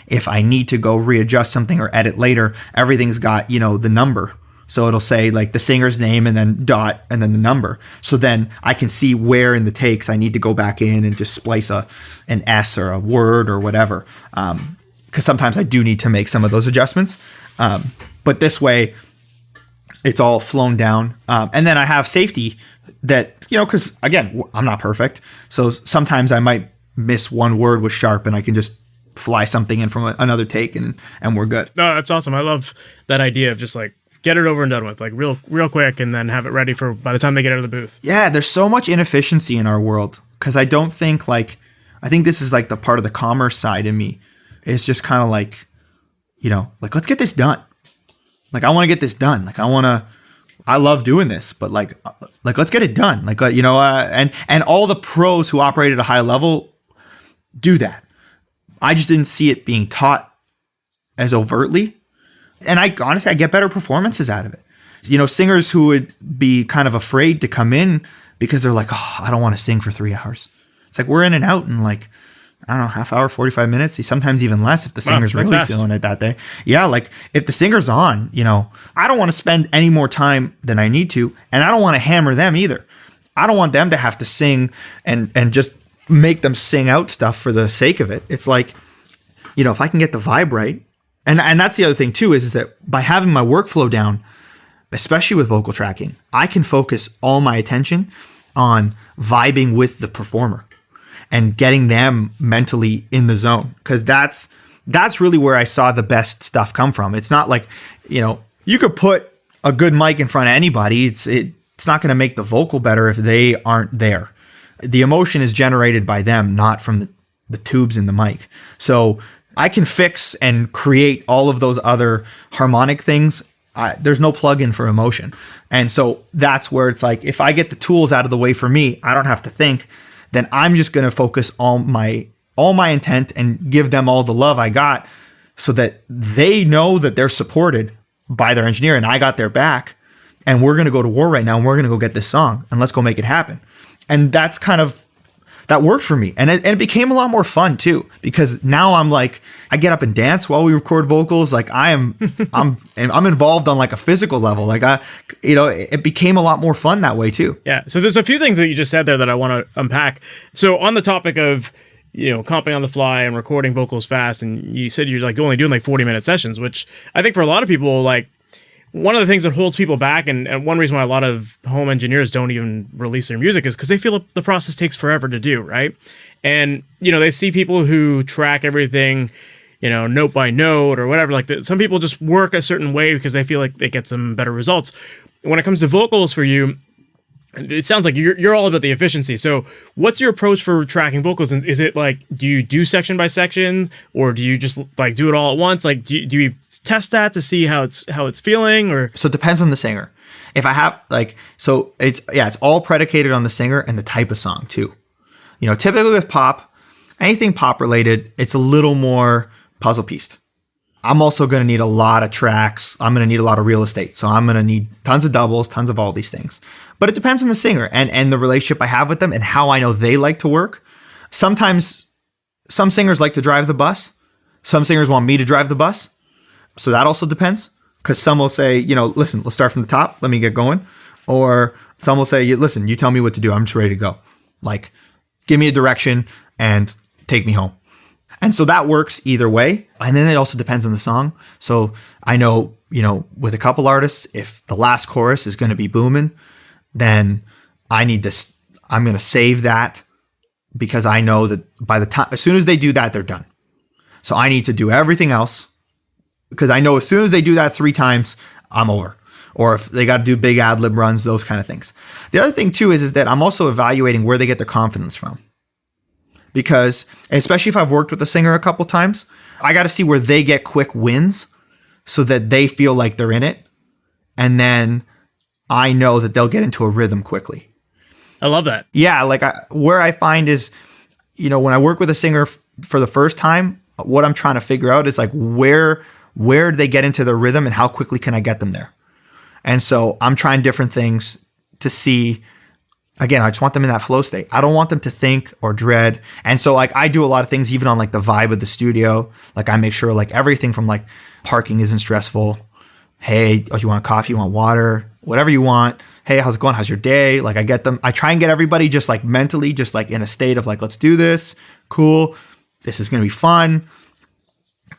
if I need to go readjust something or edit later, everything's got, the number. So it'll say like the singer's name and then dot and then the number. So then I can see where in the takes I need to go back in and just splice an S or a word or whatever. Because sometimes I do need to make some of those adjustments. But this way, it's all flown down. And then I have safety that, because again, I'm not perfect. So sometimes I might miss one word with sharp and I can just fly something in from another take and we're good. No, that's awesome. I love that idea of just like get it over and done with, like real quick, and then have it ready for by the time they get out of the booth. Yeah, there's so much inefficiency in our world, because I don't think I think this is like the part of the commerce side in me. It's just kind of like, let's get this done. Like, I want to get this done. Like, I love doing this, but like, let's get it done. Like, and all the pros who operate at a high level do that. I just didn't see it being taught as overtly. And I get better performances out of it. Singers who would be kind of afraid to come in because they're like, oh, I don't want to sing for 3 hours. It's like, we're in and out in like, I don't know, half hour, 45 minutes, sometimes even less if the singer's really fast. Feeling it that day. Yeah, like if the singer's on, I don't want to spend any more time than I need to, and I don't want to hammer them either. I don't want them to have to sing and just make them sing out stuff for the sake of it. It's like, if I can get the vibe right, and that's the other thing too, is that by having my workflow down, especially with vocal tracking, I can focus all my attention on vibing with the performer and getting them mentally in the zone. Because that's really where I saw the best stuff come from. It's not like, you could put a good mic in front of anybody. It's not going to make the vocal better if they aren't there. The emotion is generated by them, not from the tubes in the mic. So I can fix and create all of those other harmonic things. There's no plug-in for emotion. And so that's where it's like, if I get the tools out of the way for me, I don't have to think, then I'm just going to focus all my all my intent and give them all the love I got so that they know that they're supported by their engineer and I got their back. And we're going to go to war right now and we're going to go get this song and let's go make it happen. And that's kind of, that worked for me. And it became a lot more fun too, because now I'm like, I get up and dance while we record vocals. Like I'm involved on like a physical level. Like it became a lot more fun that way too. Yeah. So there's a few things that you just said there that I want to unpack. So on the topic of, comping on the fly and recording vocals fast, and you said you're like only doing like 40-minute sessions, which I think for a lot of people, like one of the things that holds people back, and one reason why a lot of home engineers don't even release their music is because they feel the process takes forever to do, right? And, they see people who track everything, note by note or whatever. Like some people just work a certain way because they feel like they get some better results. When it comes to vocals for you, it sounds like you're all about the efficiency. So what's your approach for tracking vocals? And is it like, do you do section by section, or do you just like do it all at once? Like, do you test that to see how it's feeling? Or so it depends on the singer. If I have it's all predicated on the singer and the type of song too. Typically with pop, anything pop related, it's a little more puzzle pieced. I'm also going to need a lot of tracks. I'm going to need a lot of real estate. So I'm going to need tons of doubles, tons of all these things. But it depends on the singer and the relationship I have with them and how I know they like to work. Sometimes some singers like to drive the bus. Some singers want me to drive the bus. So that also depends, because some will say, listen, let's start from the top. Let me get going. Or some will say, listen, you tell me what to do. I'm just ready to go. Like, give me a direction and take me home. And so that works either way. And then it also depends on the song. So I know, with a couple artists, if the last chorus is going to be booming, then I need this. I'm going to save that because I know that by the time, as soon as they do that, they're done. So I need to do everything else because I know as soon as they do that 3 times, I'm over. Or if they got to do big ad lib runs, those kind of things. The other thing too is that I'm also evaluating where they get their confidence from. Because especially if I've worked with a singer a couple times, I got to see where they get quick wins so that they feel like they're in it. And then I know that they'll get into a rhythm quickly. I love that. Yeah, like where I find is, when I work with a singer for the first time, what I'm trying to figure out is like where do they get into their rhythm and how quickly can I get them there? And so I'm trying different things to see. Again, I just want them in that flow state. I don't want them to think or dread. And so like I do a lot of things even on like the vibe of the studio. Like I make sure like everything from like parking isn't stressful. Hey, you want coffee? You want water? Whatever you want. Hey, how's it going? How's your day? Like I try and get everybody just like mentally, just like in a state of like, let's do this. Cool. This is going to be fun.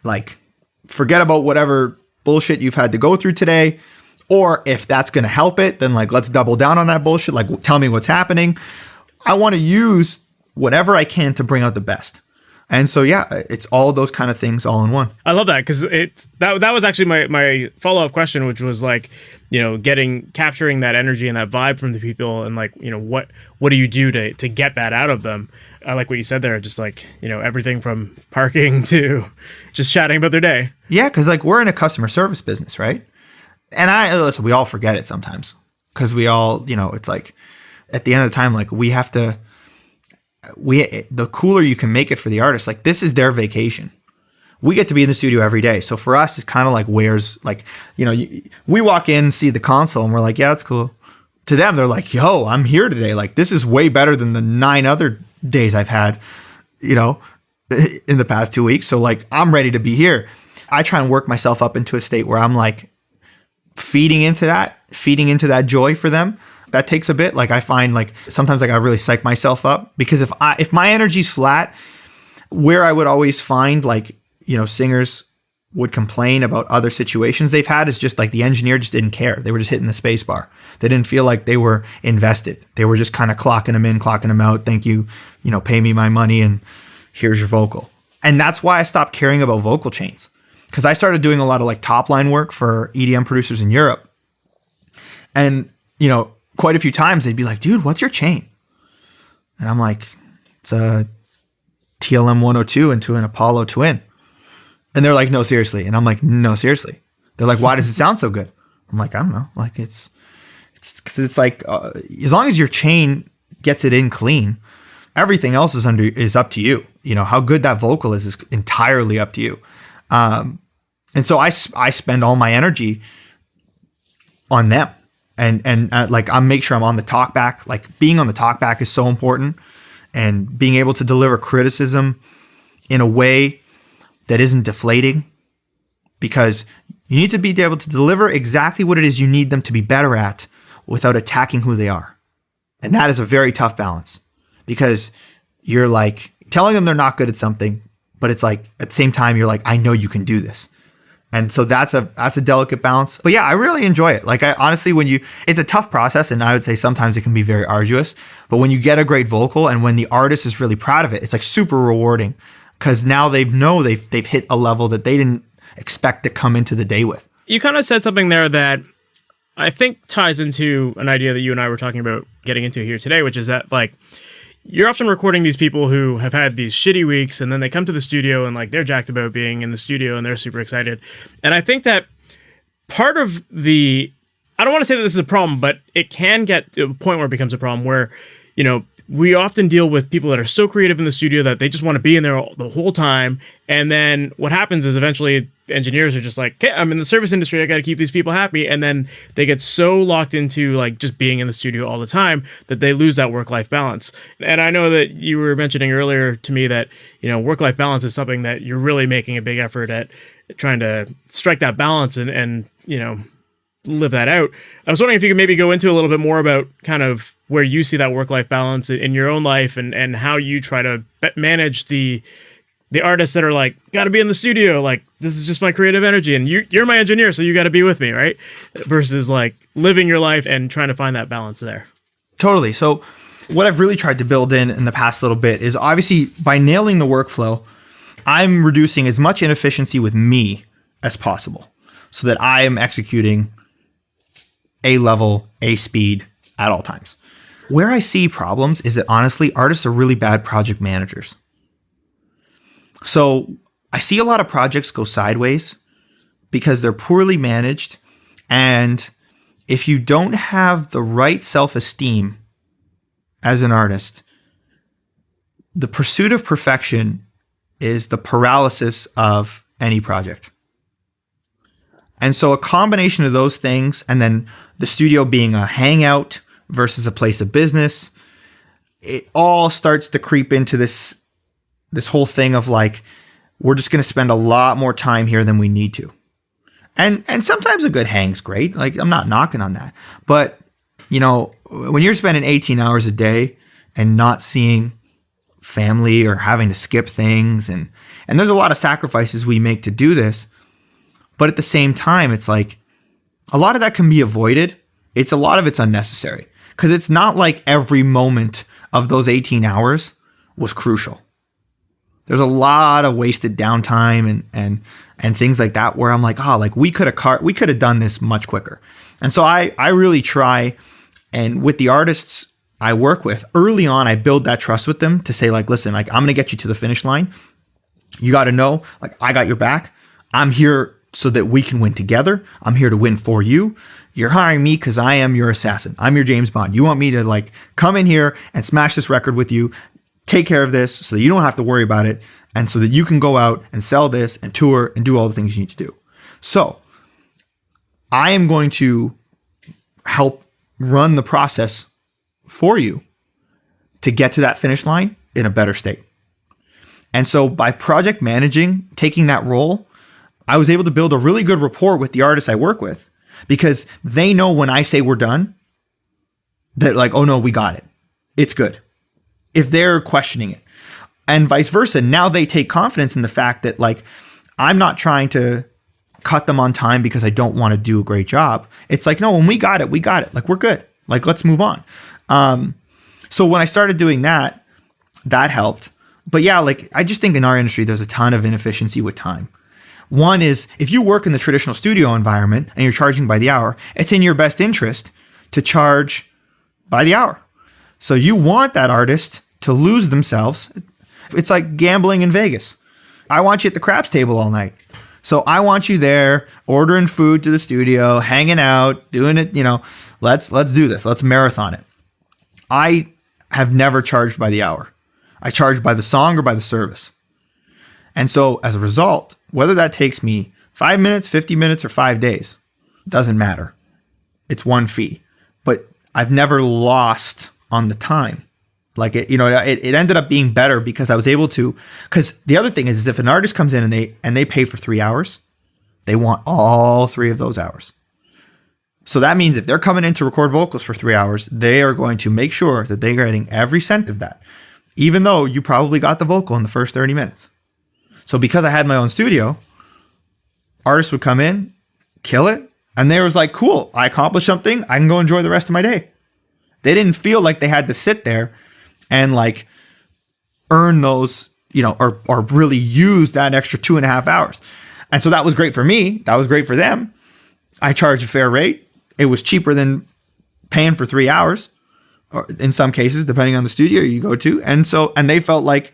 Like forget about whatever bullshit you've had to go through today. Or if that's going to help it, then like, let's double down on that bullshit. Like tell me what's happening. I want to use whatever I can to bring out the best. And so, yeah, it's all those kind of things all in one. I love that because that was actually my follow-up question, which was like, capturing that energy and that vibe from the people and like, what do you do to get that out of them? I like what you said there, just like, everything from parking to just chatting about their day. Yeah, because like we're in a customer service business, right? And listen, we all forget it sometimes because we all, it's like at the end of the time, like the cooler you can make it for the artist, like this is their vacation. We get to be in the studio every day. So for us, it's kind of like we walk in, see the console and we're like, yeah, that's cool. To them, they're like, yo, I'm here today. Like this is way better than the 9 other days I've had, in the past 2 weeks. So like, I'm ready to be here. I try and work myself up into a state where I'm like, feeding into that joy for them. That takes a bit. Like I find like sometimes like I really psych myself up because if my energy's flat, where I would always find like, singers would complain about other situations they've had is just like the engineer just didn't care. They were just hitting the space bar. They didn't feel like they were invested. They were just kind of clocking them in, clocking them out. Thank you, pay me my money and here's your vocal. And that's why I stopped caring about vocal chains. Because I started doing a lot of like top line work for EDM producers in Europe. And, quite a few times they'd be like, dude, what's your chain? And I'm like, it's a TLM 102 into an Apollo twin. And they're like, no, seriously. And I'm like, no, seriously. They're like, why does it sound so good? I'm like, I don't know. Like it's like, as long as your chain gets it in clean, everything else is up to you. how good that vocal is entirely up to you. And so I spend all my energy on them, and like I make sure I'm on the talk back. Like being on the talk back is so important, and being able to deliver criticism in a way that isn't deflating, because you need to be able to deliver exactly what it is you need them to be better at without attacking who they are. And that is a very tough balance, because you're like telling them they're not good at something, but it's like at the same time, you're like, I know you can do this. And so that's a delicate balance. But yeah, I really enjoy it. Like I honestly, it's a tough process, and I would say sometimes it can be very arduous, but when you get a great vocal and when the artist is really proud of it, it's like super rewarding, because now they've hit a level that they didn't expect to come into the day with. You kind of said something there that I think ties into an idea that you and I were talking about getting into here today, which is that like you're often recording these people who have had these shitty weeks, and then they come to the studio and like they're jacked about being in the studio and they're super excited. And I think that part of I don't want to say that this is a problem, but it can get to a point where it becomes a problem where, we often deal with people that are so creative in the studio that they just want to be in there the whole time. And then what happens is eventually engineers are just like, okay, I'm in the service industry, I got to keep these people happy. And then they get so locked into like just being in the studio all the time that they lose that work-life balance. And I know that you were mentioning earlier to me that, work-life balance is something that you're really making a big effort at trying to strike that balance and live that out. I was wondering if you could maybe go into a little bit more about kind of where you see that work-life balance in your own life, and how you try to manage the artists that are like, got to be in the studio, like this is just my creative energy, and you're my engineer, so you got to be with me, right? Versus like living your life and trying to find that balance there. Totally. So what I've really tried to build in the past little bit is obviously by nailing the workflow, I'm reducing as much inefficiency with me as possible so that I am executing A level, A speed at all times. Where I see problems is that honestly, artists are really bad project managers. So I see a lot of projects go sideways because they're poorly managed. And if you don't have the right self-esteem as an artist, the pursuit of perfection is the paralysis of any project. And so a combination of those things, and then the studio being a hangout versus a place of business, it all starts to creep into this whole thing of like, we're just going to spend a lot more time here than we need to. And sometimes a good hang's great. Like, I'm not knocking on that. But, when you're spending 18 hours a day and not seeing family or having to skip things, and there's a lot of sacrifices we make to do this. But at the same time, it's like a lot of that can be avoided. A lot of it's unnecessary, because it's not like every moment of those 18 hours was crucial. There's a lot of wasted downtime and things like that where I'm like, we could have done this much quicker. And so I really try, and with the artists I work with early on, I build that trust with them to say like, listen, like I'm going to get you to the finish line. You got to know, like, I got your back. I'm here so that we can win together. I'm here to win for you. You're hiring me because I am your assassin. I'm your James Bond. You want me to like come in here and smash this record with you, take care of this so that you don't have to worry about it, and so that you can go out and sell this and tour and do all the things you need to do. So I am going to help run the process for you to get to that finish line in a better state. And so by project managing, taking that role, I was able to build a really good rapport with the artists I work with, because they know when I say we're done, that like, oh no, we got it. It's good. If they're questioning it, and vice versa, now they take confidence in the fact that like, I'm not trying to cut them on time because I don't want to do a great job. It's like, no, when we got it. Like, we're good. Like, let's move on. So when I started doing that, that helped. But yeah, like, I just think in our industry, there's a ton of inefficiency with time. One is, if you work in the traditional studio environment and you're charging by the hour, it's in your best interest to charge by the hour. So you want that artist to lose themselves. It's like gambling in Vegas. I want you at the craps table all night. So I want you there ordering food to the studio, hanging out, doing it, let's do this. Let's marathon it. I have never charged by the hour. I charge by the song or by the service. And so as a result, whether that takes me 5 minutes, 50 minutes, or 5 days, doesn't matter. It's one fee. But I've never lost on the time. Like it ended up being better because I was able to, because the other thing is if an artist comes in and they pay for 3 hours, they want all 3 of those hours. So that means if they're coming in to record vocals for 3 hours, they are going to make sure that they're getting every cent of that, even though you probably got the vocal in the first 30 minutes. So because I had my own studio, artists would come in, kill it, and they was like, cool, I accomplished something, I can go enjoy the rest of my day. They didn't feel like they had to sit there and like earn those, or really use that extra 2.5 hours. And so that was great for me. That was great for them. I charged a fair rate. It was cheaper than paying for 3 hours, or in some cases, depending on the studio you go to. And they felt like,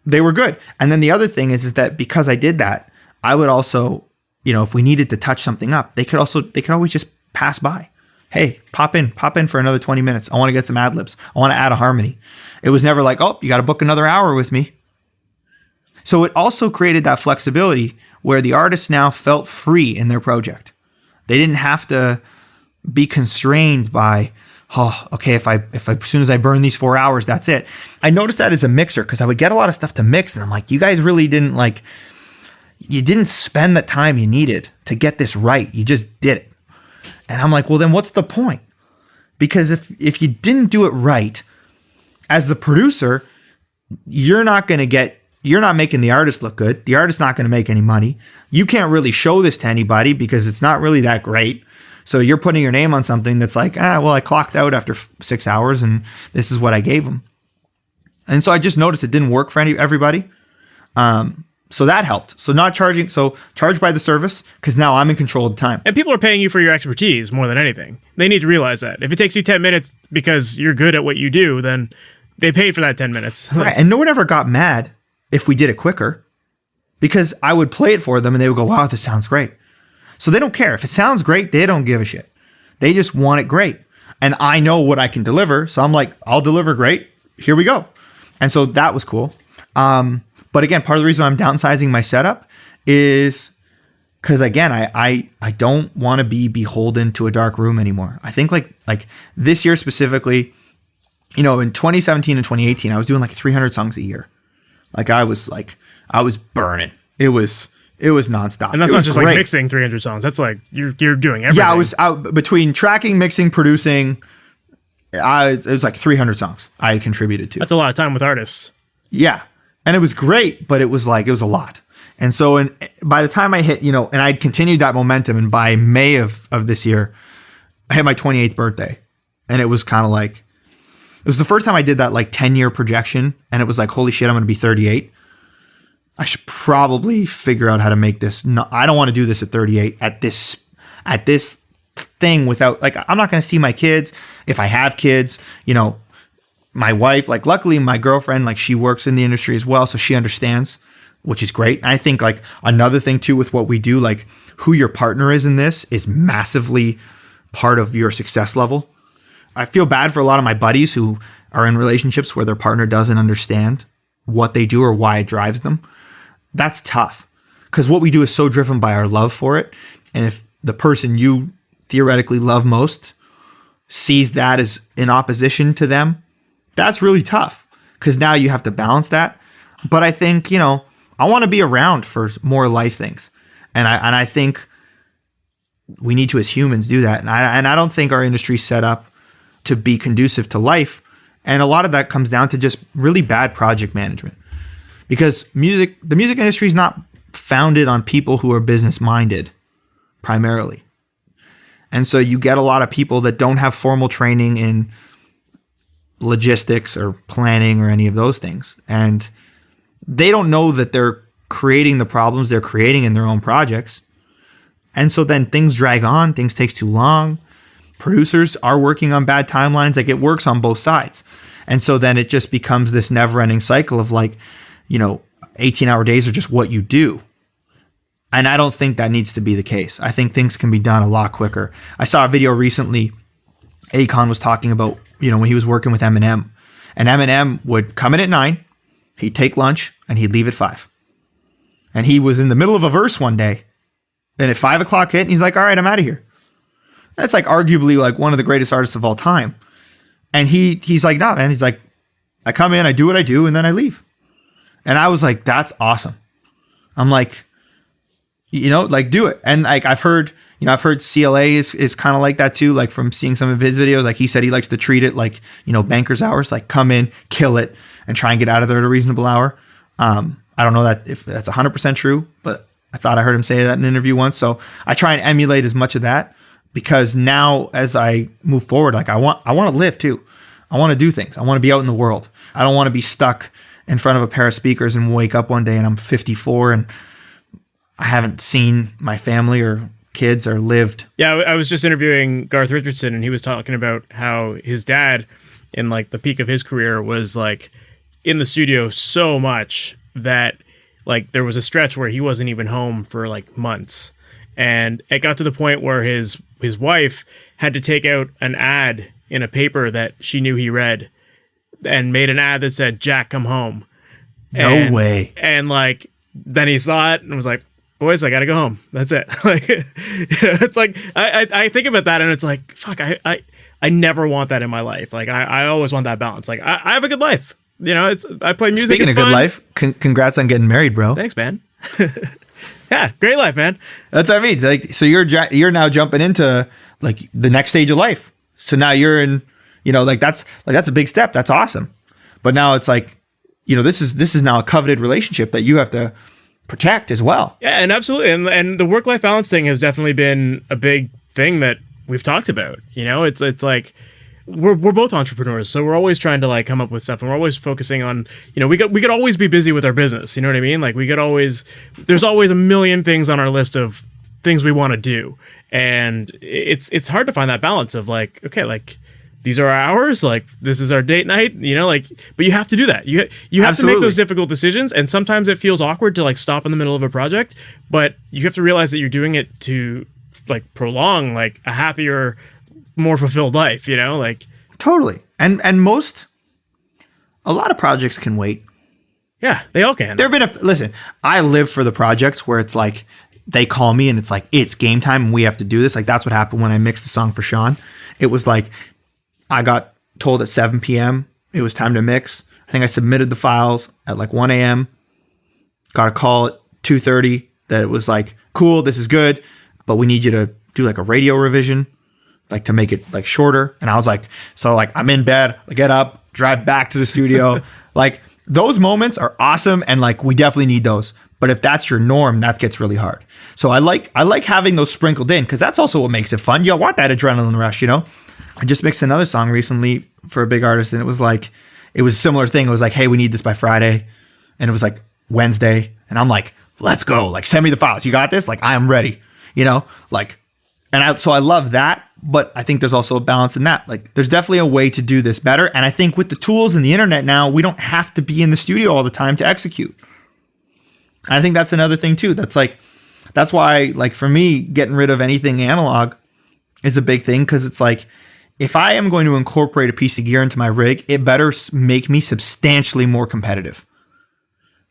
they were good. And then the other thing is that because I did that, I would also, if we needed to touch something up, they could always just pass by. Hey, pop in for another 20 minutes. I want to get some ad libs. I want to add a harmony. It was never like, oh, you got to book another hour with me. So it also created that flexibility where the artists now felt free in their project. They didn't have to be constrained by, oh, okay, if as soon as I burn these 4 hours, that's it. I noticed that as a mixer because I would get a lot of stuff to mix and I'm like, you guys really didn't you didn't spend the time you needed to get this right. You just did it. And I'm like, well, then what's the point? Because if you didn't do it right, as the producer, you're not making the artist look good. The artist's not going to make any money. You can't really show this to anybody because it's not really that great. So you're putting your name on something that's like, well, I clocked out after 6 hours and this is what I gave them. And so I just noticed it didn't work for everybody. So that helped. So charge by the service because now I'm in control of the time. And people are paying you for your expertise more than anything. They need to realize that. If it takes you 10 minutes because you're good at what you do, then they paid for that 10 minutes. Right. And no one ever got mad if we did it quicker because I would play it for them and they would go, wow, this sounds great. So they don't care. If it sounds great, they don't give a shit. They just want it great. And I know what I can deliver. So I'm like, I'll deliver great. Here we go. And so that was cool. But again, part of the reason I'm downsizing my setup is because again, I don't want to be beholden to a dark room anymore. I think like this year specifically, in 2017 and 2018, I was doing like 300 songs a year. I was burning. It was nonstop. And that's not just great. Like mixing 300 songs. That's like you're doing everything. Yeah, I was out between tracking, mixing, producing. It was like 300 songs I had contributed to. That's a lot of time with artists. Yeah. And it was great, but it was a lot. And so by the time I hit, and I'd continued that momentum, and by May of this year, I hit my 28th birthday. And it was kind of like, it was the first time I did that 10-year projection. And it was like, holy shit, I'm going to be 38. I should probably figure out how to make this. No, I don't want to do this at 38 at this thing without, I'm not going to see my kids. If I have kids, my wife, luckily my girlfriend, she works in the industry as well. So she understands, which is great. And I think another thing too, with what we do, who your partner is in this is massively part of your success level. I feel bad for a lot of my buddies who are in relationships where their partner doesn't understand what they do or why it drives them. That's tough because what we do is so driven by our love for it. And if the person you theoretically love most sees that as in opposition to them, that's really tough because now you have to balance that. But I think, I want to be around for more life things. And I think we need to, as humans, do that. And I don't think our industry's set up to be conducive to life. And a lot of that comes down to just really bad project management because the music industry is not founded on people who are business minded primarily. And so you get a lot of people that don't have formal training in logistics or planning or any of those things. And they don't know that they're creating the problems they're creating in their own projects. And so then things drag on, things takes too long. Producers are working on bad timelines. It works on both sides. And so then it just becomes this never-ending cycle of 18-hour days are just what you do. And I don't think that needs to be the case. I think things can be done a lot quicker. I saw a video recently, Akon was talking about, when he was working with Eminem And Eminem would come in at 9, he'd take lunch, and he'd leave at 5. And he was in the middle of a verse one day, and at 5 o'clock hit, and he's like, all right, I'm out of here. That's like arguably like one of the greatest artists of all time. And he's like, nah, man. He's like, I come in, I do what I do, and then I leave. And I was like, that's awesome. I'm like, like do it. And like I've heard CLA is kind of like that too, like from seeing some of his videos. Like he said he likes to treat it like, banker's hours, like come in, kill it, and try and get out of there at a reasonable hour. I don't know if that's 100% true, but I thought I heard him say that in an interview once. So I try and emulate as much of that, because now as I move forward, like I want to live too. I want to do things. I want to be out in the world. I don't want to be stuck in front of a pair of speakers and wake up one day and I'm 54 and I haven't seen my family or kids or lived. Yeah, I was just interviewing Garth Richardson, and he was talking about how his dad, in like the peak of his career, was like in the studio so much that like there was a stretch where he wasn't even home for like months. And it got to the point where his wife had to take out an ad in a paper that she knew he read and made an ad that said, "Jack, come home." No way. And like, then he saw it and was like, boys, I got to go home. That's it. Like, it's like, I think about that and it's like, fuck, I never want that in my life. Like I always want that balance. Like I have a good life. I play music. Speaking of good life, congrats on getting married, bro. Thanks, man. Yeah, great life, man. That's what I mean. Like, so you're now jumping into like the next stage of life. So now you're in, that's a big step. That's awesome. But now it's like, this is now a coveted relationship that you have to protect as well. Yeah, and absolutely. And the work-life balance thing has definitely been a big thing that we've talked about. It's like we're both entrepreneurs, so we're always trying to like come up with stuff, and we're always focusing on, we could always be busy with our business. You know what I mean? Like there's always a million things on our list of things we want to do. And it's hard to find that balance of like, okay, like these are our hours, like this is our date night, but you have to do that. You have Absolutely. to make those difficult decisions. And sometimes it feels awkward to like stop in the middle of a project, but you have to realize that you're doing it to like prolong like a happier, more fulfilled life, like totally. And a lot of projects can wait. Yeah, they all can. Listen, I live for the projects where it's like, they call me and it's like, it's game time and we have to do this. Like that's what happened when I mixed the song for Shawn. It was like, I got told at 7 p.m. it was time to mix. I think I submitted the files at like 1 a.m. Got a call at 2:30 that it was like, cool, this is good, but we need you to do like a radio revision, like to make it like shorter. And I was like, so like I'm in bed, I get up, drive back to the studio. Like those moments are awesome. And like, we definitely need those. But if that's your norm, that gets really hard. So I like having those sprinkled in, because that's also what makes it fun. You want that adrenaline rush, I just mixed another song recently for a big artist, and it was a similar thing. It was like, hey, we need this by Friday. And it was like Wednesday. And I'm like, let's go. Like, send me the files. You got this? Like, I am ready, so I love that. But I think there's also a balance in that. Like, there's definitely a way to do this better. And I think with the tools and the internet now, we don't have to be in the studio all the time to execute. And I think that's another thing too. That's why, like, for me, getting rid of anything analog is a big thing, because it's like, if I am going to incorporate a piece of gear into my rig, it better make me substantially more competitive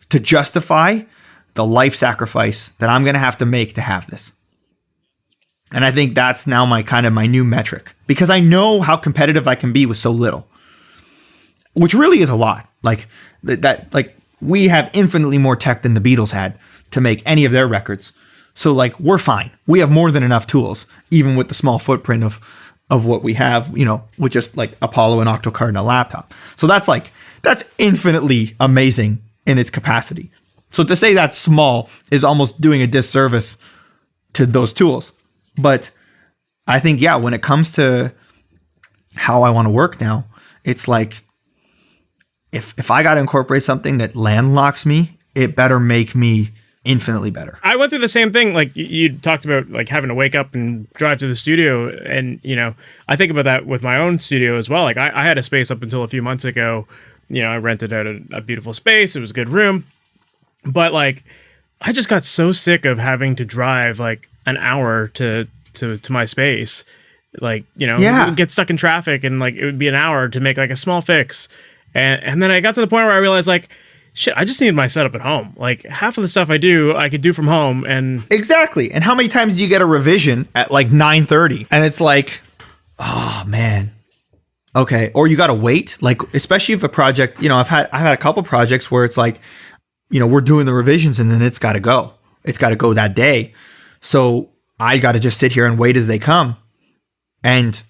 to justify the life sacrifice that I'm going to have to have this. And I think that's now my new metric, because I know how competitive I can be with so little, which really is a lot. Like we have infinitely more tech than the Beatles had to make any of their records. So like, we're fine. We have more than enough tools, even with the small footprint of what we have, with just like Apollo and Octocard and a laptop. So that's infinitely amazing in its capacity. So to say that's small is almost doing a disservice to those tools. But I think, yeah, when it comes to how I want to work now, it's like, if I got to incorporate something that landlocks me, it better make me infinitely better. I went through the same thing. Like you talked about, like having to wake up and drive to the studio, and I think about that with my own studio as well. Like I had a space up until a few months ago. I rented out a beautiful space. It was a good room, but like I just got so sick of having to drive like an hour to my space. Like get stuck in traffic, and like it would be an hour to make like a small fix. And then I got to the point where I realized, like, shit, I just need my setup at home. Like, half of the stuff I do, I could do from home. And exactly. And how many times do you get a revision at like 9:30 and it's like, oh man, okay. Or you got to wait, like, especially if a project, I've had a couple projects where it's like, we're doing the revisions and then it's got to go. It's got to go that day. So I got to just sit here and wait as they come. And,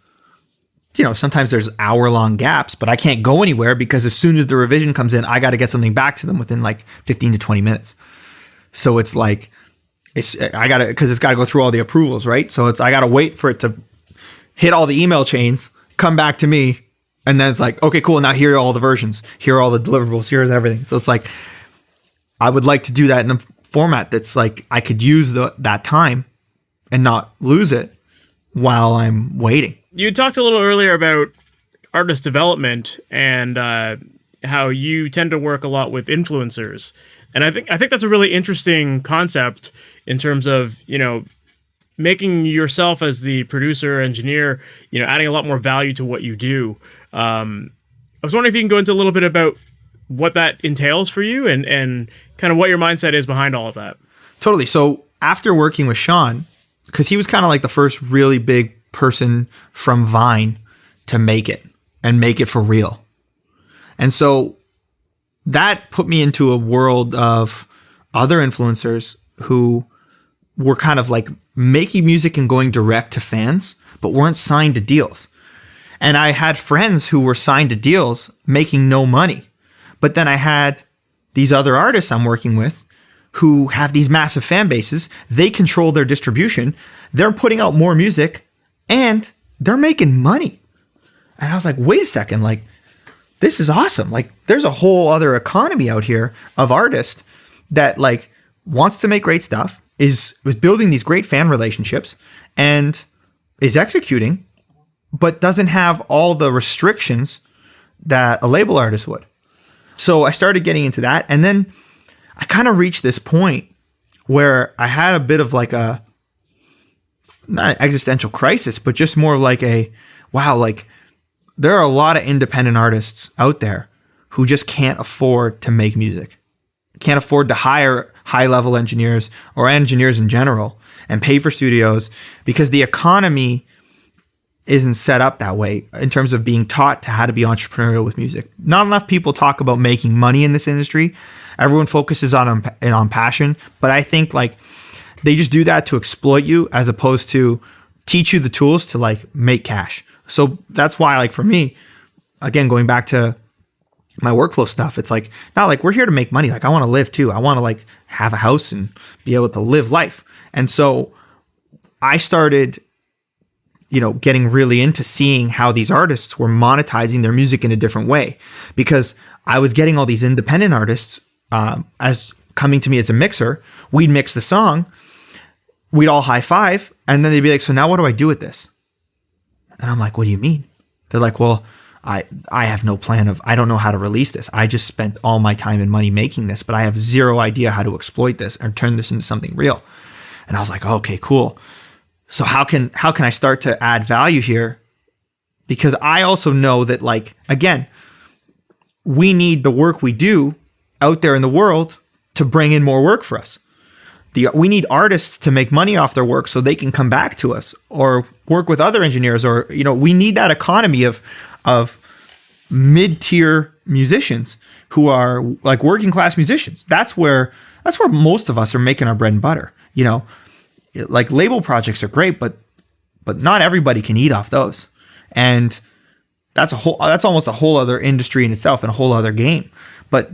sometimes there's hour-long gaps, but I can't go anywhere because as soon as the revision comes in, I got to get something back to them within like 15 to 20 minutes. So it's like, because it's got to go through all the approvals, right? So I got to wait for it to hit all the email chains, come back to me, and then it's like, okay, cool. Now here are all the versions. Here are all the deliverables. Here's everything. So it's like, I would like to do that in a format that's like, I could use that time and not lose it while I'm waiting. You talked a little earlier about artist development and how you tend to work a lot with influencers. And I think that's a really interesting concept in terms of, making yourself as the producer, engineer, adding a lot more value to what you do. I was wondering if you can go into a little bit about what that entails for you and kind of what your mindset is behind all of that. Totally. So after working with Shawn, because he was kind of like the first really big person from Vine to make it and make it for real. And so that put me into a world of other influencers who were kind of like making music and going direct to fans, but weren't signed to deals. And I had friends who were signed to deals making no money. But then I had these other artists I'm working with who have these massive fan bases. They control their distribution. They're putting out more music and they're making money. And I was like, wait a second, like, this is awesome. Like, there's a whole other economy out here of artists that like wants to make great stuff, is building these great fan relationships and is executing, but doesn't have all the restrictions that a label artist would. So I started getting into that. And then I kind of reached this point where I had a bit of like a, not an existential crisis, but just more like wow, like there are a lot of independent artists out there who just can't afford to make music, can't afford to hire high-level engineers or engineers in general and pay for studios because the economy isn't set up that way in terms of being taught to how to be entrepreneurial with music. Not enough people talk about making money in this industry. Everyone focuses on passion, but I think like they just do that to exploit you as opposed to teach you the tools to like make cash. So that's why, like for me, again, going back to my workflow stuff, it's like, not like we're here to make money. Like I want to live too. I want to like have a house and be able to live life. And so I started, getting really into seeing how these artists were monetizing their music in a different way, because I was getting all these independent artists as coming to me as a mixer. We'd mix the song, we'd all high five, and then they'd be like, so now what do I do with this? And I'm like, what do you mean? They're like, well, I have no plan I don't know how to release this. I just spent all my time and money making this, but I have zero idea how to exploit this and turn this into something real. And I was like, okay, cool. So how can I start to add value here? Because I also know that, like, again, we need the work we do out there in the world to bring in more work for us. We need artists to make money off their work so they can come back to us or work with other engineers, or, we need that economy of mid-tier musicians who are like working class musicians. That's where most of us are making our bread and butter. Like label projects are great, but not everybody can eat off those. And that's almost a whole other industry in itself and a whole other game. But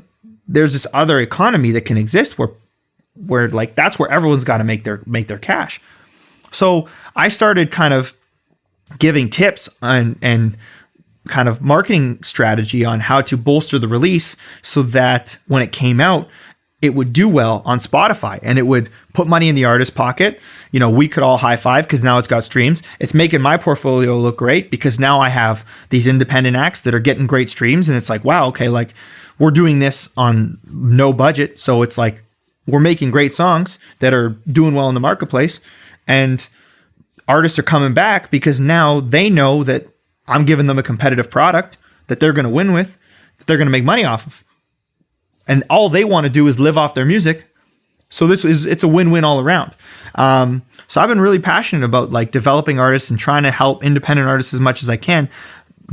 there's this other economy that can exist where like that's where everyone's got to make their cash. So I started kind of giving tips and kind of marketing strategy on how to bolster the release so that when it came out, it would do well on Spotify and it would put money in the artist's pocket. We could all high five because now it's got streams. It's making my portfolio look great because now I have these independent acts that are getting great streams. And it's like, wow, okay, like we're doing this on no budget. So it's like, we're making great songs that are doing well in the marketplace, and artists are coming back because now they know that I'm giving them a competitive product that they're going to win with. they're going to make money off of. And all they want to do is live off their music. So it's a win-win all around. So I've been really passionate about like developing artists and trying to help independent artists as much as I can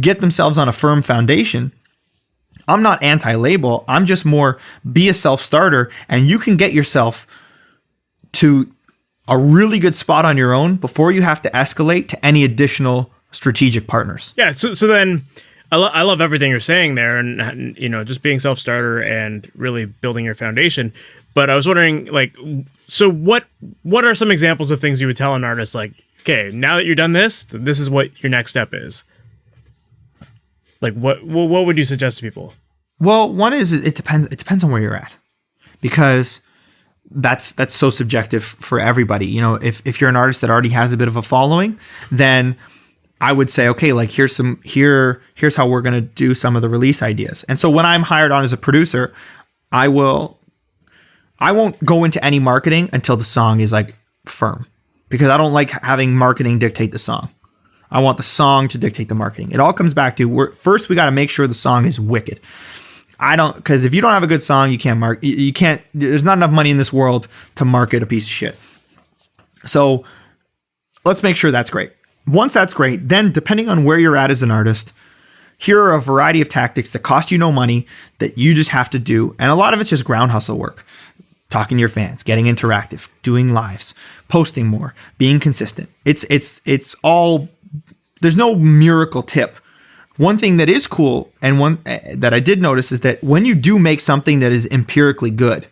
get themselves on a firm foundation. I'm not anti-label. I'm just more be a self-starter, and you can get yourself to a really good spot on your own before you have to escalate to any additional strategic partners. Yeah. So then I love everything you're saying there, and just being self-starter and really building your foundation. But I was wondering, like, so what are some examples of things you would tell an artist, like, okay, now that you've done this is what your next step is? Like, what would you suggest to people? Well, one is it depends on where you're at, because that's so subjective for everybody. If you're an artist that already has a bit of a following, then I would say, okay, like here's how we're going to do some of the release ideas. And so when I'm hired on as a producer, I won't go into any marketing until the song is like firm, because I don't like having marketing dictate the song. I want the song to dictate the marketing. It all comes back to first we got to make sure the song is wicked. Because if you don't have a good song, you can't market. You can't. There's not enough money in this world to market a piece of shit. So let's make sure that's great. Once that's great, then depending on where you're at as an artist, here are a variety of tactics that cost you no money that you just have to do. And a lot of it's just ground hustle work. Talking to your fans, getting interactive, doing lives, posting more, being consistent. It's all, there's no miracle tip. One thing that is cool, and one that I did notice, is that when you do make something that is empirically good,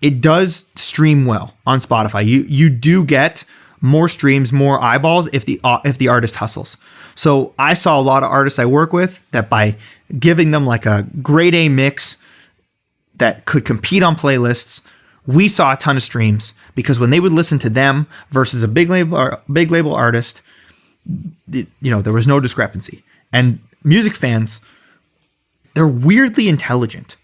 it does stream well on Spotify. You do get more streams, more eyeballs if the artist hustles. So I saw a lot of artists I work with that by giving them like a grade A mix that could compete on playlists, we saw a ton of streams, because when they would listen to them versus a big label artist, there was no discrepancy. And music fans, they're weirdly intelligent.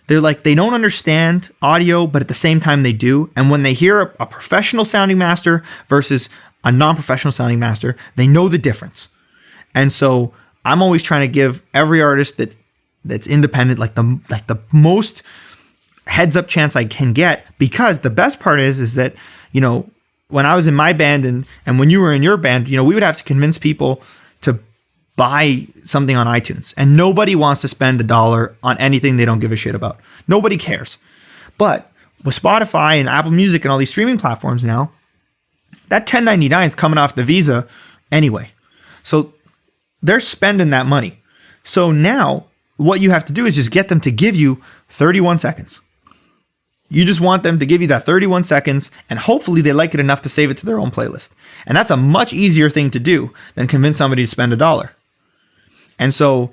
They're like, they don't understand audio, but at the same time they do. And when they hear a professional sounding master versus a non-professional sounding master, they know the difference. And so I'm always trying to give every artist that's independent like the most heads up chance I can get, because the best part is that, when I was in my band and when you were in your band, we would have to convince people to buy something on iTunes, and nobody wants to spend $1 on anything they don't give a shit about. Nobody cares. But with Spotify and Apple Music and all these streaming platforms now, that $10.99 is coming off the Visa anyway. So they're spending that money. So now what you have to do is just get them to give you 31 seconds. You just want them to give you that 31 seconds, and hopefully they like it enough to save it to their own playlist. And that's a much easier thing to do than convince somebody to spend $1. And so